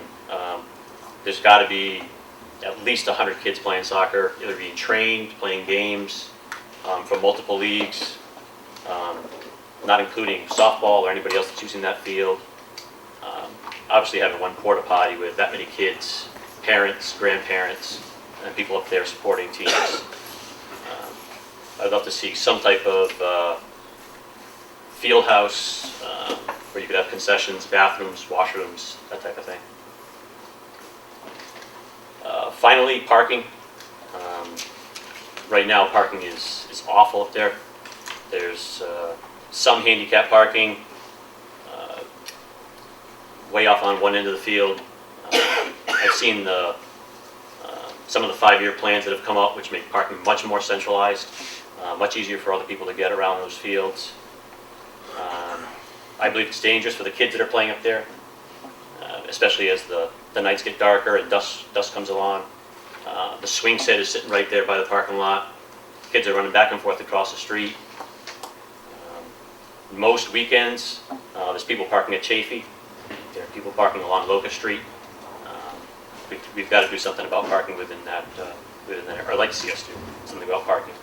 there's got to be at least 100 kids playing soccer, either being trained, playing games from multiple leagues, not including softball or anybody else that's using that field. Obviously having one porta potty with that many kids, parents, grandparents, and people up there supporting teams. I'd love to see some type of field house where you could have concessions, bathrooms, washrooms, that type of thing. Finally, parking. Right now, parking is awful up there. There's some handicap parking way off on one end of the field. I've seen some of the 5-year plans that have come up, which make parking much more centralized, much easier for other people to get around those fields. I believe it's dangerous for the kids that are playing up there, especially as the nights get darker and dust comes along. The swing set is sitting right there by the parking lot. Kids are running back and forth across the street. Most weekends, there's people parking at Chafee. There are people parking along Locust Street. We've got to do something about parking within that, or I'd like to see us do something about parking.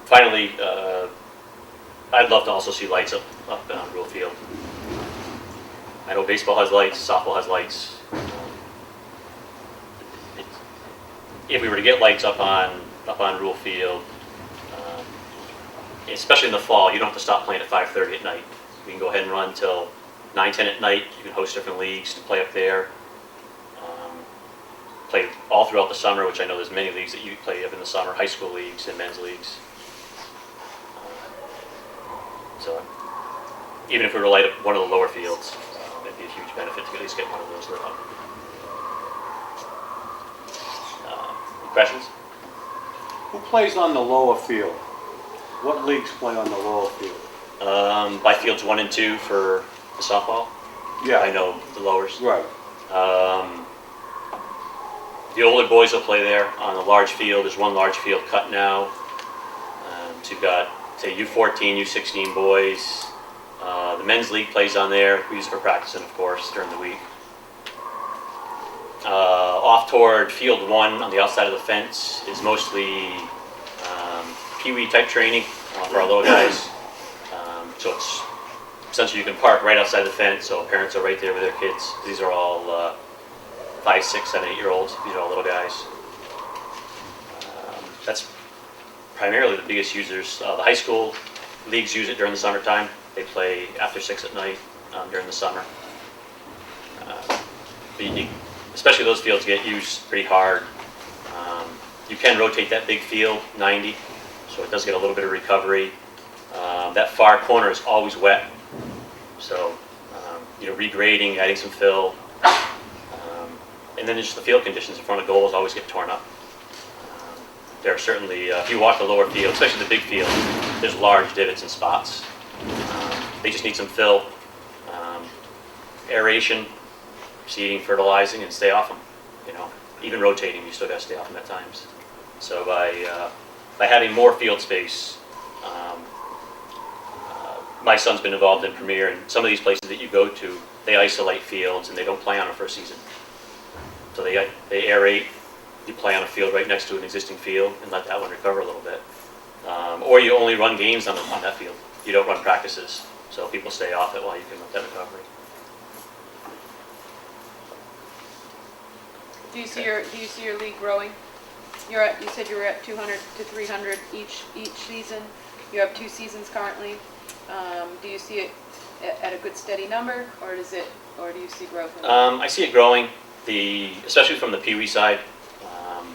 Finally, I'd love to also see lights up on Rule Field. I know baseball has lights, softball has lights. If we were to get lights up on Rule Field, especially in the fall, you don't have to stop playing at 5:30 at night. We can go ahead and run till 9, 10 at night. You can host different leagues to play up there. Play all throughout the summer, which I know there's many leagues that you play up in the summer, high school leagues and men's leagues. So even if we were to light up one of the lower fields, it'd be a huge benefit to at least get one of those lit up. Any questions? Who plays on the lower field? What leagues play on the lower field? By fields 1 and 2 for the softball. Yeah. I know the lowers. Right. The older boys will play there on the large field. There's one large field cut now. So you've got, say, U14, U16 boys, The men's league plays on there. We use it for practicing, of course, during the week. Off toward Field 1 on the outside of the fence is mostly Pee-wee type training for our little guys. So it's essentially you can park right outside the fence, so parents are right there with their kids. These are all 5, 6, 7, 8-year-olds. These are all little guys. That's primarily the biggest users. The high school leagues use it during the summertime. They play after 6 at night during the summer. Especially those fields get used pretty hard. You can rotate that big field 90, so it does get a little bit of recovery. That far corner is always wet, so regrading, adding some fill, and then just the field conditions in front of goals always get torn up. There are certainly, if you walk the lower field, especially the big field, there's large divots and spots. They just need some fill, aeration, seeding, fertilizing, and stay off them. Even rotating, you still got to stay off them at times. So by having more field space, my son's been involved in Premier, and some of these places that you go to, they isolate fields and they don't play on them for a season. So they aerate. You play on a field right next to an existing field and let that one recover a little bit. Or you only run games on that field. You don't run practices, so people stay off it while you can let that recovery. Do you see your league growing? You said you were at 200 to 300 each season. You have 2 seasons currently. Do you see it at a good steady number, or do you see growth in it? I see it growing. Especially from the Pee-wee side.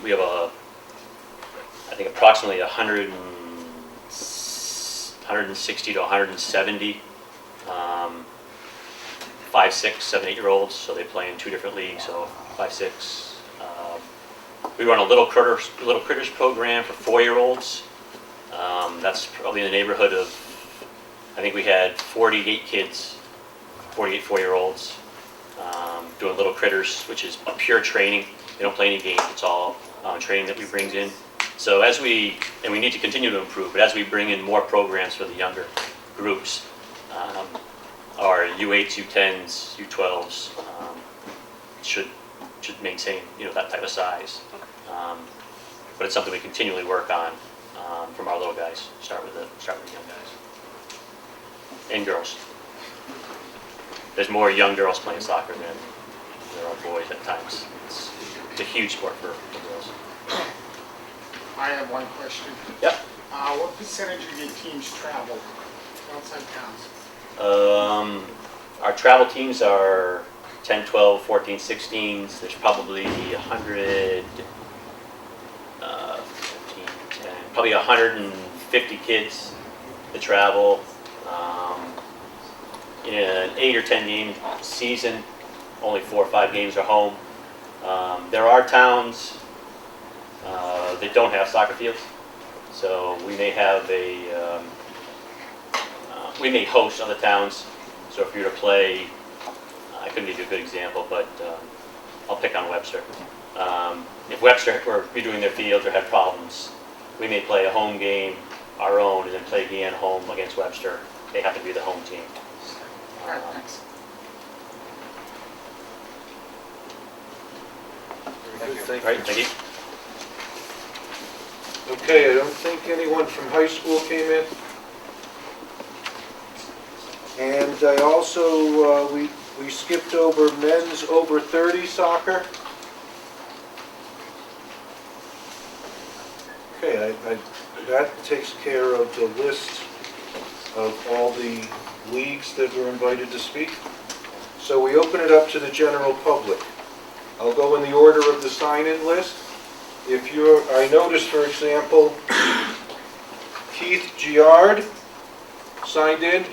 We have I think approximately 160 to 170 5, 6, 7, 8-year-olds. So they play in 2 different leagues. So 5, 6. We run a little critters program for 4-year-olds. That's probably in the neighborhood of, I think we had 48 kids, 48 4-year-olds, doing little critters, which is a pure training. They don't play any games. It's all training that we bring in. So we need to continue to improve, but as we bring in more programs for the younger groups, our U8s, U10s, U12s should maintain that type of size. But it's something we continually work on from our little guys. Start with the young guys and girls. There's more young girls playing soccer than there are boys at times. It's a huge sport for girls. I have one question. Yep. What percentage of your teams travel outside towns? Our travel teams are 10, 12, 14, 16s. There's probably 100, 15, 10, probably 150 kids that travel. In an 8 or 10 game season, only 4 or 5 games are home. There are towns that don't have soccer fields, so we may have we may host other towns. So if you were to play, I couldn't give you a good example, but I'll pick on Webster. If Webster were redoing their fields or had problems, we may play a home game, our own, and then play again home against Webster. They have to be the home team. All right, thanks. All right, thank you. Okay, I don't think anyone from high school came in. And I also, we skipped over men's over 30 soccer. Okay, that takes care of the list of all the leagues that were invited to speak. So we open it up to the general public. I'll go in the order of the sign-in list. I noticed, for example, Keith Giard signed in.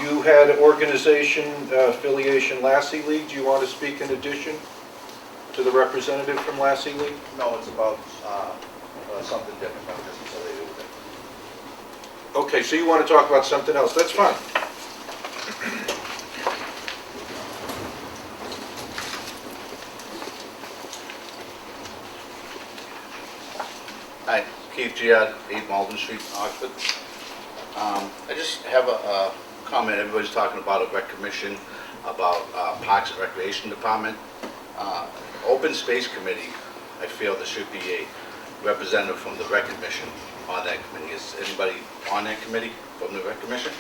You had an organization affiliation Lassie League. Do you want to speak in addition to the representative from Lassie League? No, it's about something different, not just affiliated with it. Okay, so you want to talk about something else. That's fine. Hi, Keith Giad, 8 Malden Street, Oxford. I just have a comment. Everybody's talking about a rec commission, about Parks and Recreation Department. Open Space Committee, I feel there should be a representative from the rec commission on that committee. Is anybody on that committee from the rec commission?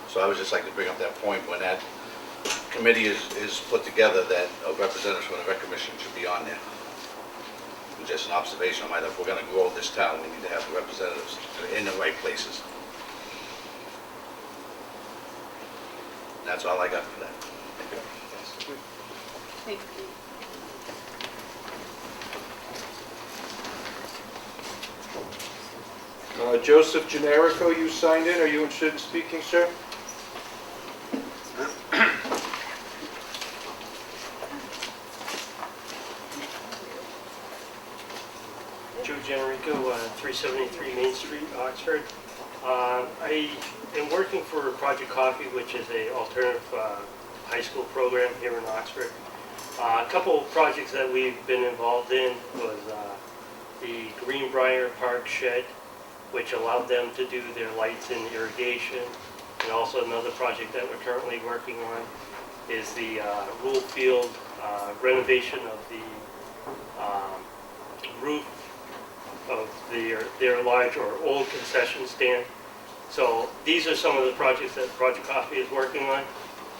So I would just like to bring up that point when that committee is put together, that a representative from the rec commission should be on there. Just an observation on my, if we're gonna grow this town, we need to have the representatives in the right places. That's all I got for that. Thank you. Joseph Generico, you signed in. Are you interested in speaking, sir? Joe Generico, 373 Main Street, Oxford. I am working for Project Coffee, which is an alternative high school program here in Oxford. A couple of projects that we've been involved in was the Greenbrier Park shed, which allowed them to do their lights and irrigation. And also another project that we're currently working on is the Rule Field renovation of the roof of their large or old concession stand. So these are some of the projects that Project Coffee is working on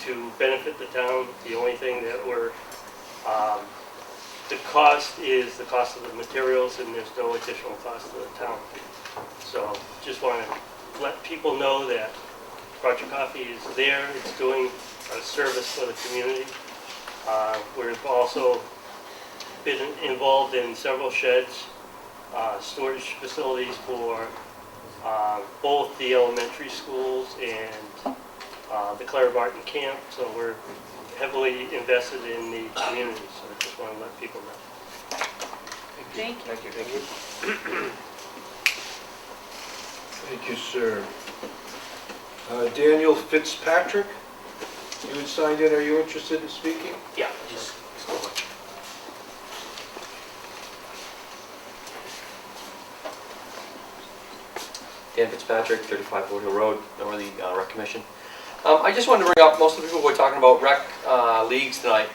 to benefit the town. The only thing that the cost is the cost of the materials, and there's no additional cost to the town. So just want to let people know that Project Coffee is there. It's doing a service for the community. We've also been involved in several sheds, storage facilities for both the elementary schools and the Clara Barton camp. So we're heavily invested in the community. So I just want to let people know. Thank you. Thank you. Thank you. Thank you, sir. Daniel Fitzpatrick, you had signed in. Are you interested in speaking? Yeah, just so much. Dan Fitzpatrick, 35 Fort Hill Road, Northern Rec Commission. I just wanted to bring up, most of the people were talking about rec leagues tonight,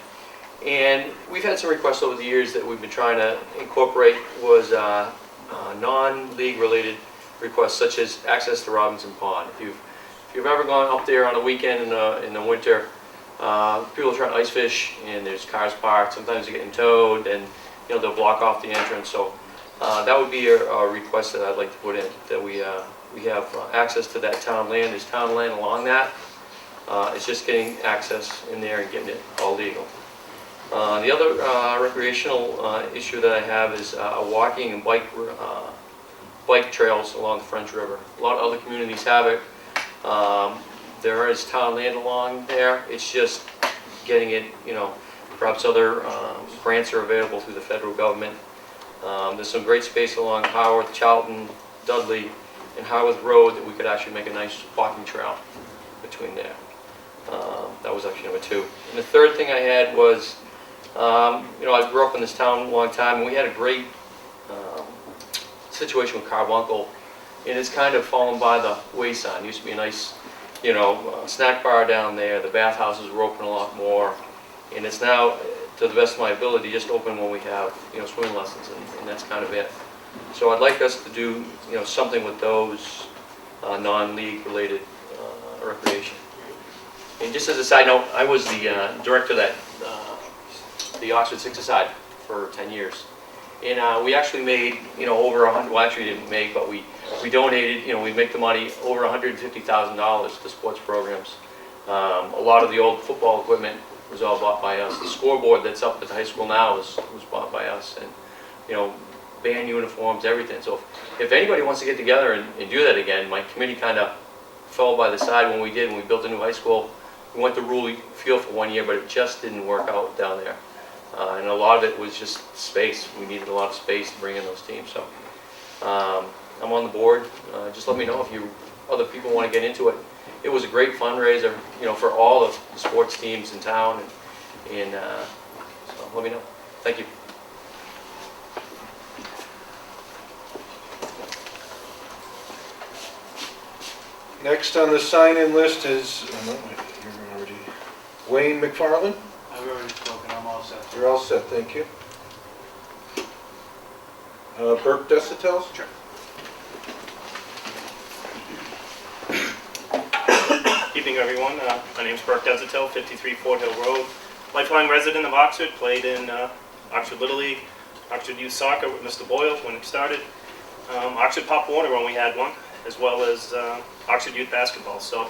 and we've had some requests over the years that we've been trying to incorporate was non-league related requests, such as access to Robinson Pond. If you've ever gone up there on a weekend in the winter, people are trying to ice fish, and there's cars parked. Sometimes they're getting towed, and they'll block off the entrance. So that would be a request that I'd like to put in, that we have access to that town land. There's town land along that. It's just getting access in there and getting it all legal. The other recreational issue that I have is walking and bike trails along the French River. A lot of other communities have it. There is town land along there. It's just getting it, perhaps other grants are available through the federal government. There's some great space along Haworth, Charlton, Dudley, and Haworth Road that we could actually make a nice walking trail between there. That was actually number 2. And the third thing I had was, I grew up in this town a long time, and we had a great situation with Carbuncle, and it's kind of fallen by the wayside. It used to be a nice, snack bar down there. The bathhouses were open a lot more, and it's now, to the best of my ability, just open when we have, swimming lessons, and that's kind of it. So I'd like us to do, something with those non-league related recreation. And just as a side note, I was the director of that, the Oxford Six-a-Side for 10 years. And we actually made, over 100, well actually we didn't make, but we donated, we make the money, over $150,000 to sports programs. A lot of the old football equipment was all bought by us. The scoreboard that's up at the high school now was bought by us. And, band uniforms, everything. So if anybody wants to get together and do that again, my committee kind of fell by the side when we built a new high school. We went to Rule Field for 1 year, but it just didn't work out down there. And a lot of it was just space. We needed a lot of space to bring in those teams. So I'm on the board. Just let me know if other people want to get into it. It was a great fundraiser, for all of the sports teams in town. And so let me know. Thank you. Next on the sign-in list is, oh no, you're already, Wayne McFarland. I've already spoken, I'm all set. You're all set, thank you. Burke Desautel? Sure. Evening, everyone. My name's Burke Desautel, 53 Fort Hill Road. Lifelong resident of Oxford, played in Oxford Little League, Oxford Youth Soccer with Mr. Boyle when it started, Oxford Pop Warner when we had one, as well as Oxford Youth Basketball. So,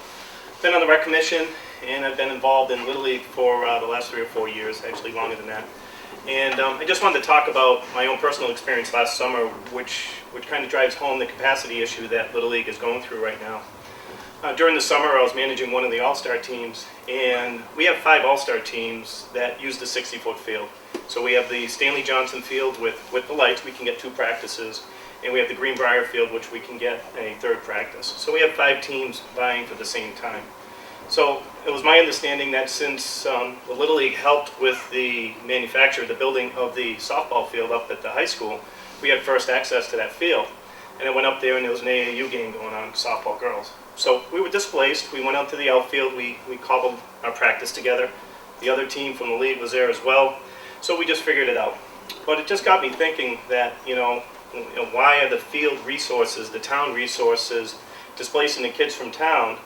been on the rec commission, and I've been involved in Little League for the last 3 or 4 years, actually longer than that. And I just wanted to talk about my own personal experience last summer, which kind of drives home the capacity issue that Little League is going through right now. During the summer, I was managing one of the All-Star teams, and we have 5 All-Star teams that use the 60-foot field. So we have the Stanley Johnson Field with the lights, we can get 2 practices, and we have the Greenbrier Field, which we can get a 3rd practice. So we have 5 teams vying for the same time. So it was my understanding that since the Little League helped with the manufacture, the building of the softball field up at the high school, we had first access to that field. And I went up there and there was an AAU game going on, softball girls. So we were displaced, we went out to the outfield, we cobbled our practice together. The other team from the league was there as well, so we just figured it out. But it just got me thinking that, why are the field resources, the town resources, displacing the kids from town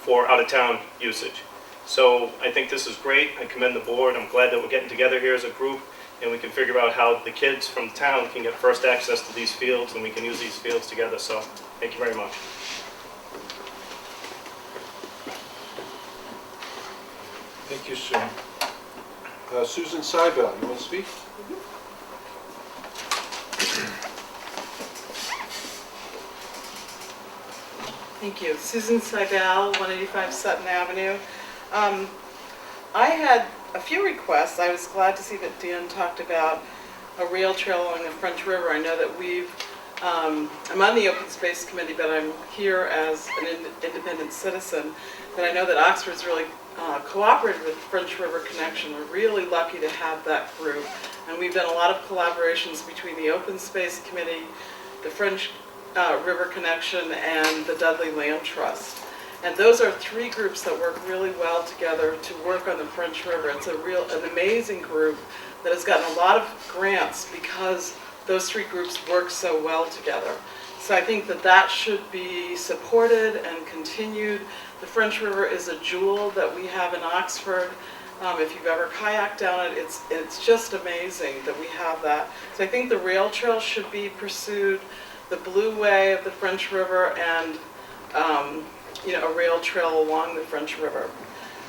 for out-of-town usage? So I think this is great, I commend the board, I'm glad that we're getting together here as a group, and we can figure out how the kids from town can get first access to these fields, and we can use these fields together, so thank you very much. Thank you, sir. Susan Seibel, you want to speak? Thank you. Susan Seibel, 185 Sutton Avenue. I had a few requests. I was glad to see that Dan talked about a rail trail along the French River. I know that I'm on the Open Space Committee, but I'm here as an independent citizen. But I know that Oxford's really cooperated with French River Connection. We're really lucky to have that group. And we've done a lot of collaborations between the Open Space Committee, the French River Connection, and the Dudley Land Trust. And those are 3 groups that work really well together to work on the French River. It's an amazing group that has gotten a lot of grants because those 3 groups work so well together. So I think that should be supported and continued. The French River is a jewel that we have in Oxford. If you've ever kayaked down it, it's just amazing that we have that. So I think the rail trail should be pursued, the Blue Way of the French River, and a rail trail along the French River.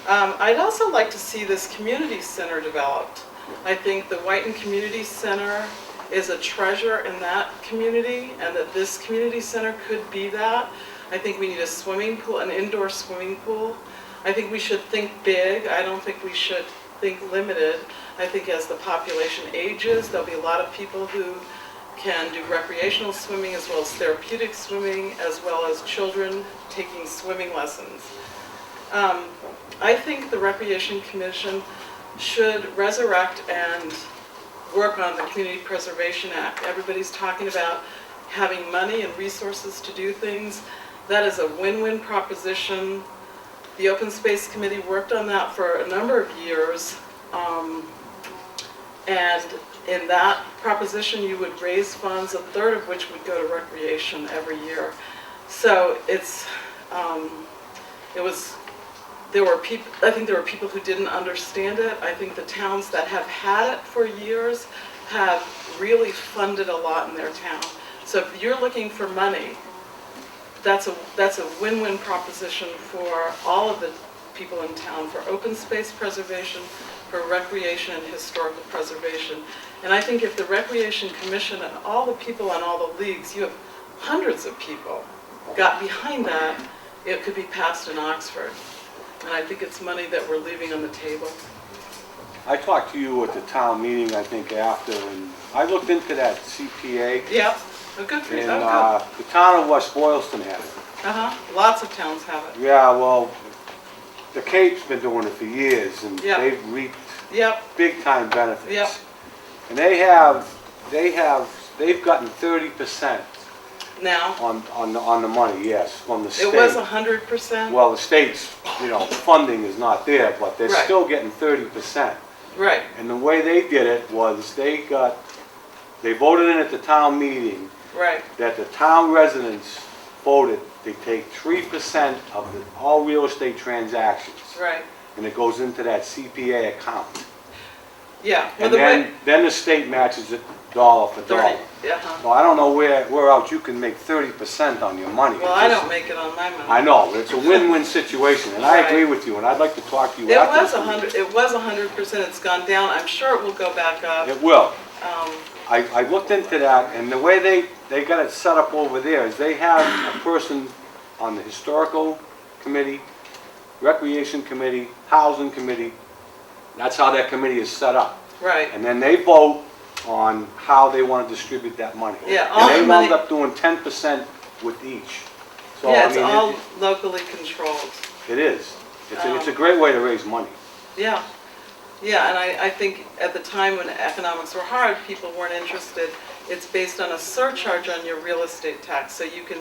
I'd also like to see this community center developed. I think the Whiten Community Center is a treasure in that community, and that this community center could be that. I think we need a swimming pool, an indoor swimming pool. I think we should think big. I don't think we should think limited. I think as the population ages, there'll be a lot of people who can do recreational swimming as well as therapeutic swimming, as well as children taking swimming lessons. I think the Recreation Commission should resurrect and work on the Community Preservation Act. Everybody's talking about having money and resources to do things. That is a win-win proposition. The Open Space Committee worked on that for a number of years. And in that proposition, you would raise funds, a third of which would go to recreation every year. So I think there were people who didn't understand it. I think the towns that have had it for years have really funded a lot in their town. So if you're looking for money, that's a win-win proposition for all of the people in town, for open space preservation, for recreation and historical preservation. And I think if the Recreation Commission and all the people on all the leagues, you have hundreds of people, got behind that, it could be passed in Oxford. And I think it's money that we're leaving on the table. I talked to you at the town meeting, I think, after, and I looked into that CPA. Yep. Oh, good for you. And Oh, the town of West Boylston had it. good. Lots of towns have it. Yeah, well, the Cape's been doing it for years, and Yep. they've reaped Yep. big-time benefits. Yep. And they've gotten 30% now? On the money, yes, from the state. It was 100%? Well, the state's, funding is not there, but they're Right. still getting 30%. Right, And the way they did it was they voted in at the town meeting right, that the town residents voted they take 3% of all real estate transactions, right. and it goes into that CPA account. Yeah. Well, And the way, then the state matches it dollar for 30, dollar. yeah. Well, I don't know where else you can make 30% on your money. Well, It's I just- don't make it on my money. I know, but it's a win-win situation, and I Right. agree with you, and I'd like to talk to you It after. was this meeting. 100%, it's gone down. I'm sure it will go back up. It will. Um, I looked into that, and the way they got it set up over there is they have a person on the historical committee, recreation committee, housing committee. That's how that committee is set up. Right. And then they vote on how they want to distribute that money. Yeah, all the And they money- wound up doing 10% with each. So, Yeah, I it's mean, all locally controlled. it is. It's a great way to raise money. Yeah, yeah, and I think at the time when economics were hard, people weren't interested. It's based on a surcharge on your real estate tax, so you can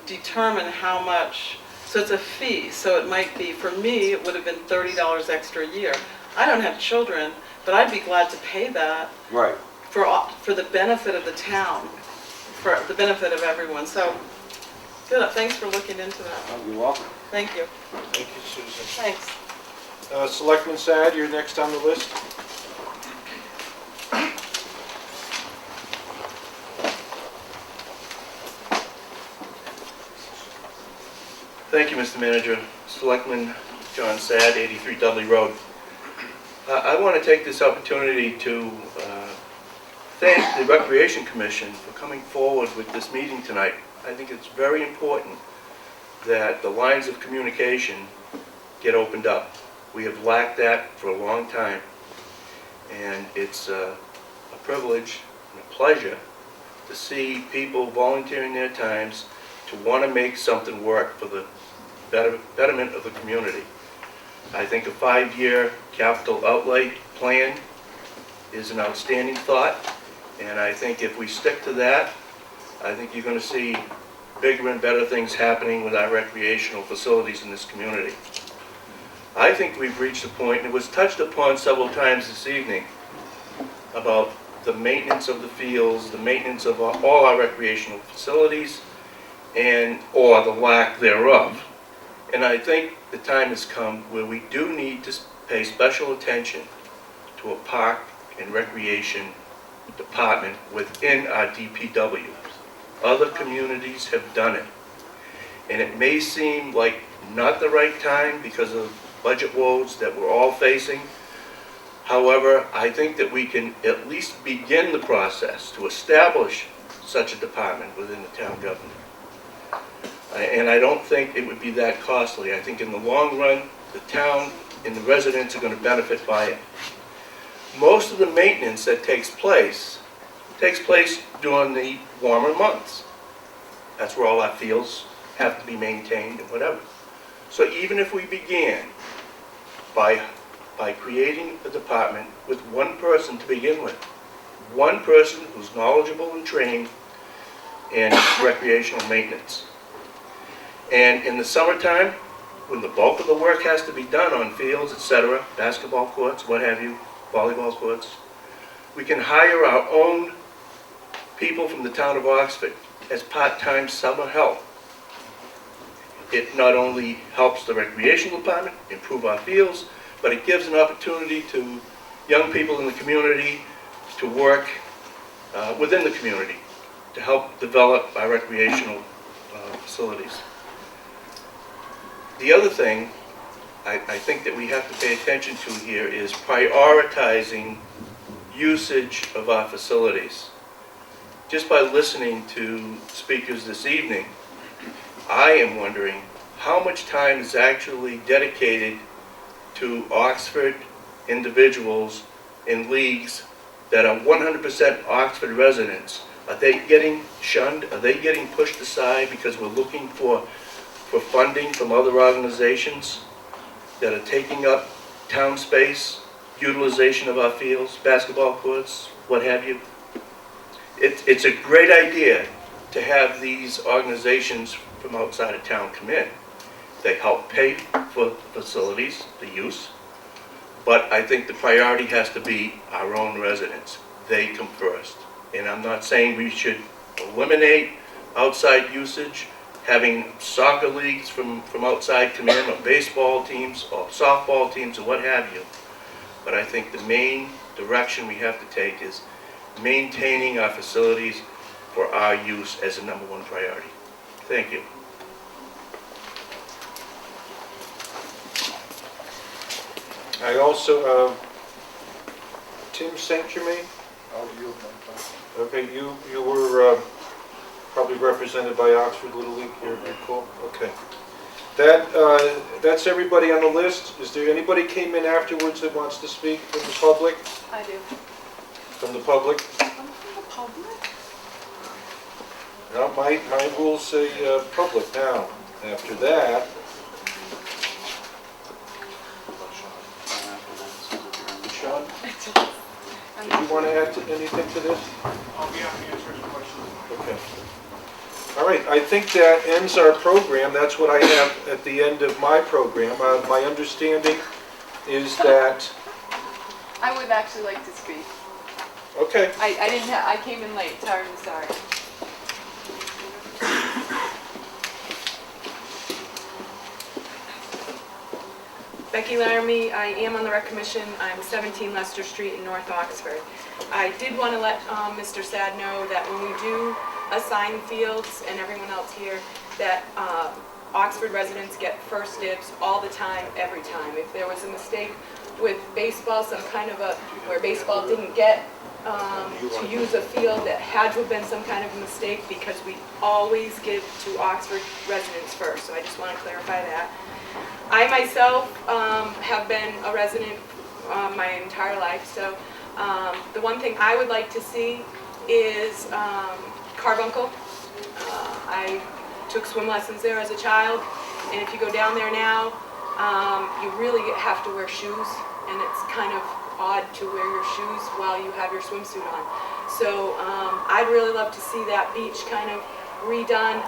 determine how much, so it's a fee, so it might be, for me, it would have been $30 extra a year. I don't have children, but I'd be glad to pay that Right. for the benefit of the town, for the benefit of everyone, so, good, thanks for looking into that. You're welcome. Thank you. Thank you, Susan. Thanks. Selectman Sad, you're next on the list. Thank you, Mr. Manager. Selectman John Sad, 83 Dudley Road. I want to take this opportunity to thank the Recreation Commission for coming forward with this meeting tonight. I think it's very important that the lines of communication get opened up. We have lacked that for a long time, and it's a privilege and a pleasure to see people volunteering their times to want to make something work for the betterment of the community. I think a 5-year capital outlay plan is an outstanding thought, and I think if we stick to that, I think you're going to see bigger and better things happening with our recreational facilities in this community. I think we've reached a point, and it was touched upon several times this evening, about the maintenance of the fields, the maintenance of all our recreational facilities, or the lack thereof. And I think the time has come where we do need to pay special attention to a park and recreation department within our DPW. Other communities have done it. And it may seem like not the right time because of budget woes that we're all facing. However, I think that we can at least begin the process to establish such a department within the town government. And I don't think it would be that costly. I think in the long run, the town and the residents are going to benefit by it. Most of the maintenance that takes place during the warmer months. That's where all our fields have to be maintained and whatever. So even if we began by creating a department with one person to begin with, one person who's knowledgeable and trained in recreational maintenance. And in the summertime, when the bulk of the work has to be done on fields, etc., basketball courts, what have you, volleyball courts, we can hire our own people from the town of Oxford as part-time summer help. It not only helps the recreational department improve our fields, but it gives an opportunity to young people in the community to work within the community to help develop our recreational facilities. The other thing I think that we have to pay attention to here is prioritizing usage of our facilities. Just by listening to speakers this evening, I am wondering how much time is actually dedicated to Oxford individuals in leagues that are 100% Oxford residents. Are they getting shunned? Are they getting pushed aside because we're looking for funding from other organizations that are taking up town space, utilization of our fields, basketball courts, what have you? It's a great idea to have these organizations from outside of town come in. They help pay for facilities, the use, but I think the priority has to be our own residents. They come first. And I'm not saying we should eliminate outside usage, having soccer leagues from outside come in, or baseball teams, or softball teams, or what have you. But I think the main direction we have to take is maintaining our facilities for our use as a number one priority. Thank you. I also, Tim St. Germain? I'll yield my time. Okay, you were probably represented by Oxford Little League here, cool, okay. That's everybody on the list. Is there anybody came in afterwards that wants to speak from the public? I do. From the public? From the public? No, my rules say public now. After that, Sean, do you want to add anything to this? I'll be happy to answer any questions. Okay. All right, I think that ends our program. That's what I have at the end of my program. My understanding is that, I would actually like to speak. okay, I came in late, terribly sorry. Becky Laramie, I am on the rec commission. I'm 17 Leicester Street in North Oxford. I did want to let Mr. Sad know that when we do assign fields, and everyone else here, that Oxford residents get first dibs all the time, every time. If there was a mistake with baseball, some kind of where baseball didn't get to use a field, that had to have been some kind of a mistake, because we always give to Oxford residents first. So I just want to clarify that. I myself have been a resident my entire life, so the one thing I would like to see is Carbuncle. I took swim lessons there as a child, and if you go down there now, you really have to wear shoes, and it's kind of odd to wear your shoes while you have your swimsuit on. So I'd really love to see that beach kind of redone.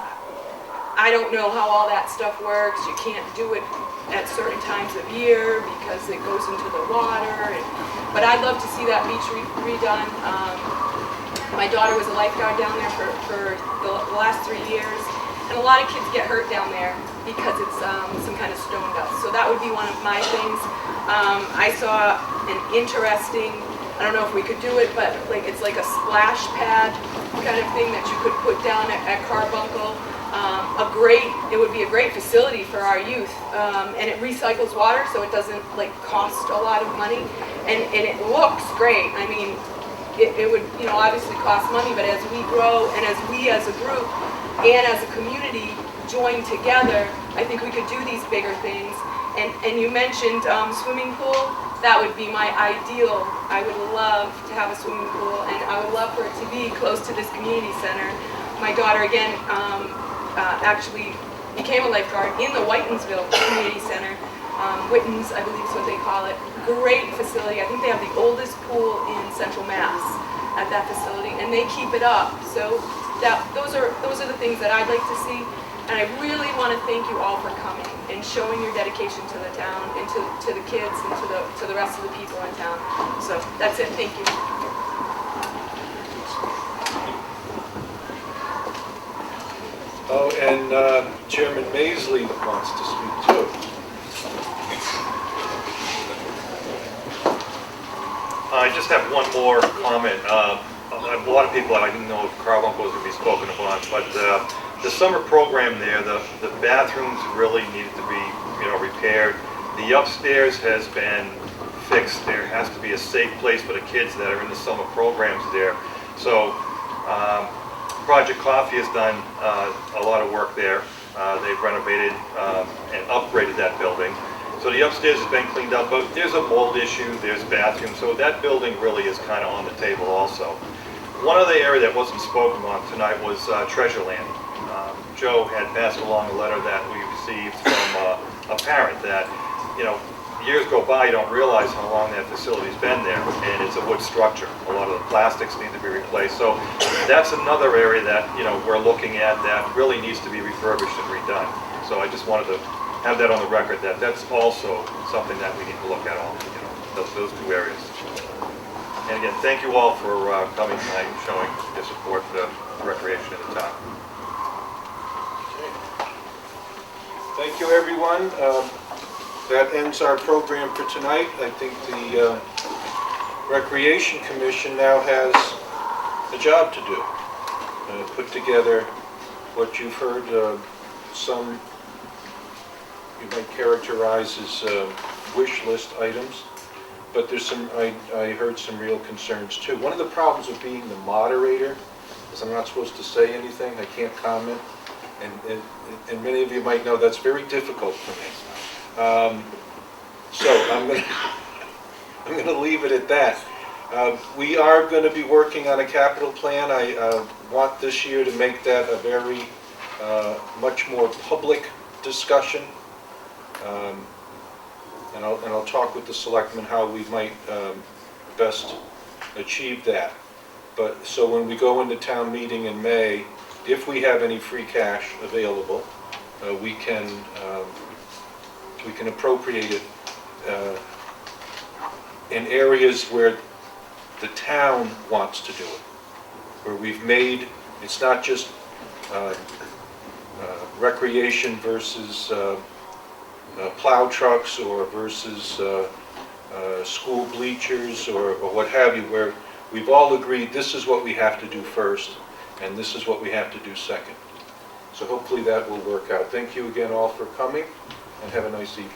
I don't know how all that stuff works. You can't do it at certain times of year because it goes into the water. But I'd love to see that beach redone. My daughter was a lifeguard down there for the last 3 years. And a lot of kids get hurt down there because it's some kind of stone dust. So that would be one of my things. I saw an interesting, I don't know if we could do it, but it's like a splash pad kind of thing that you could put down at Carbuncle. It would be a great facility for our youth, and it recycles water, so it doesn't cost a lot of money, and it looks great. I mean, it would obviously cost money, but as we grow and as we as a group and as a community join together, I think we could do these bigger things. And you mentioned swimming pool. That would be my ideal. I would love to have a swimming pool, and I would love for it to be close to this community center. My daughter, again, actually became a lifeguard in the Whitensville Community Center. Whitens, I believe is what they call it. Great facility. I think they have the oldest pool in Central Mass at that facility, and they keep it up. So those are the things that I'd like to see. And I really want to thank you all for coming and showing your dedication to the town and to the kids and to the rest of the people in town. So that's it. Thank you. oh, and Chairman Maisley wants to speak too. I just have one more comment. A lot of people, I didn't know if Carbuncle was going to be spoken upon, but the summer program there, the bathrooms really needed to be, repaired. The upstairs has been fixed. There has to be a safe place for the kids that are in the summer programs there. So Project Coffee has done a lot of work there. They've renovated and upgraded that building. So the upstairs has been cleaned up, but there's a mold issue, there's bathrooms, so that building really is kind of on the table also. One other area that wasn't spoken on tonight was Treasureland. Joe had passed along a letter that we received from a parent that, years go by, you don't realize how long that facility's been there, and it's a wood structure. A lot of the plastics need to be replaced, so that's another area that, you know, we're looking at that really needs to be refurbished and redone. So I just wanted to have that on the record, that that's also something that we need to look at, all, you know, those two areas. And again, thank you all for coming tonight and showing your support for the recreation in the town. Thank you, everyone. That ends our program for tonight. I think the Recreation Commission now has a job to do. Put together what you've heard, some you might characterize as wish list items, but there's some, I heard some real concerns too. One of the problems of being the moderator is I'm not supposed to say anything, I can't comment, and many of you might know that's very difficult for me. So I'm going to leave it at that. We are going to be working on a capital plan. I want this year to make that a very much more public discussion. And I'll talk with the selectmen how we might best achieve that. But so when we go into town meeting in May, if we have any free cash available, we can appropriate it in areas where the town wants to do it, where we've made, it's not just recreation versus plow trucks or versus school bleachers or what have you, where we've all agreed this is what we have to do first and this is what we have to do second. So hopefully that will work out. Thank you again all for coming and have a nice evening.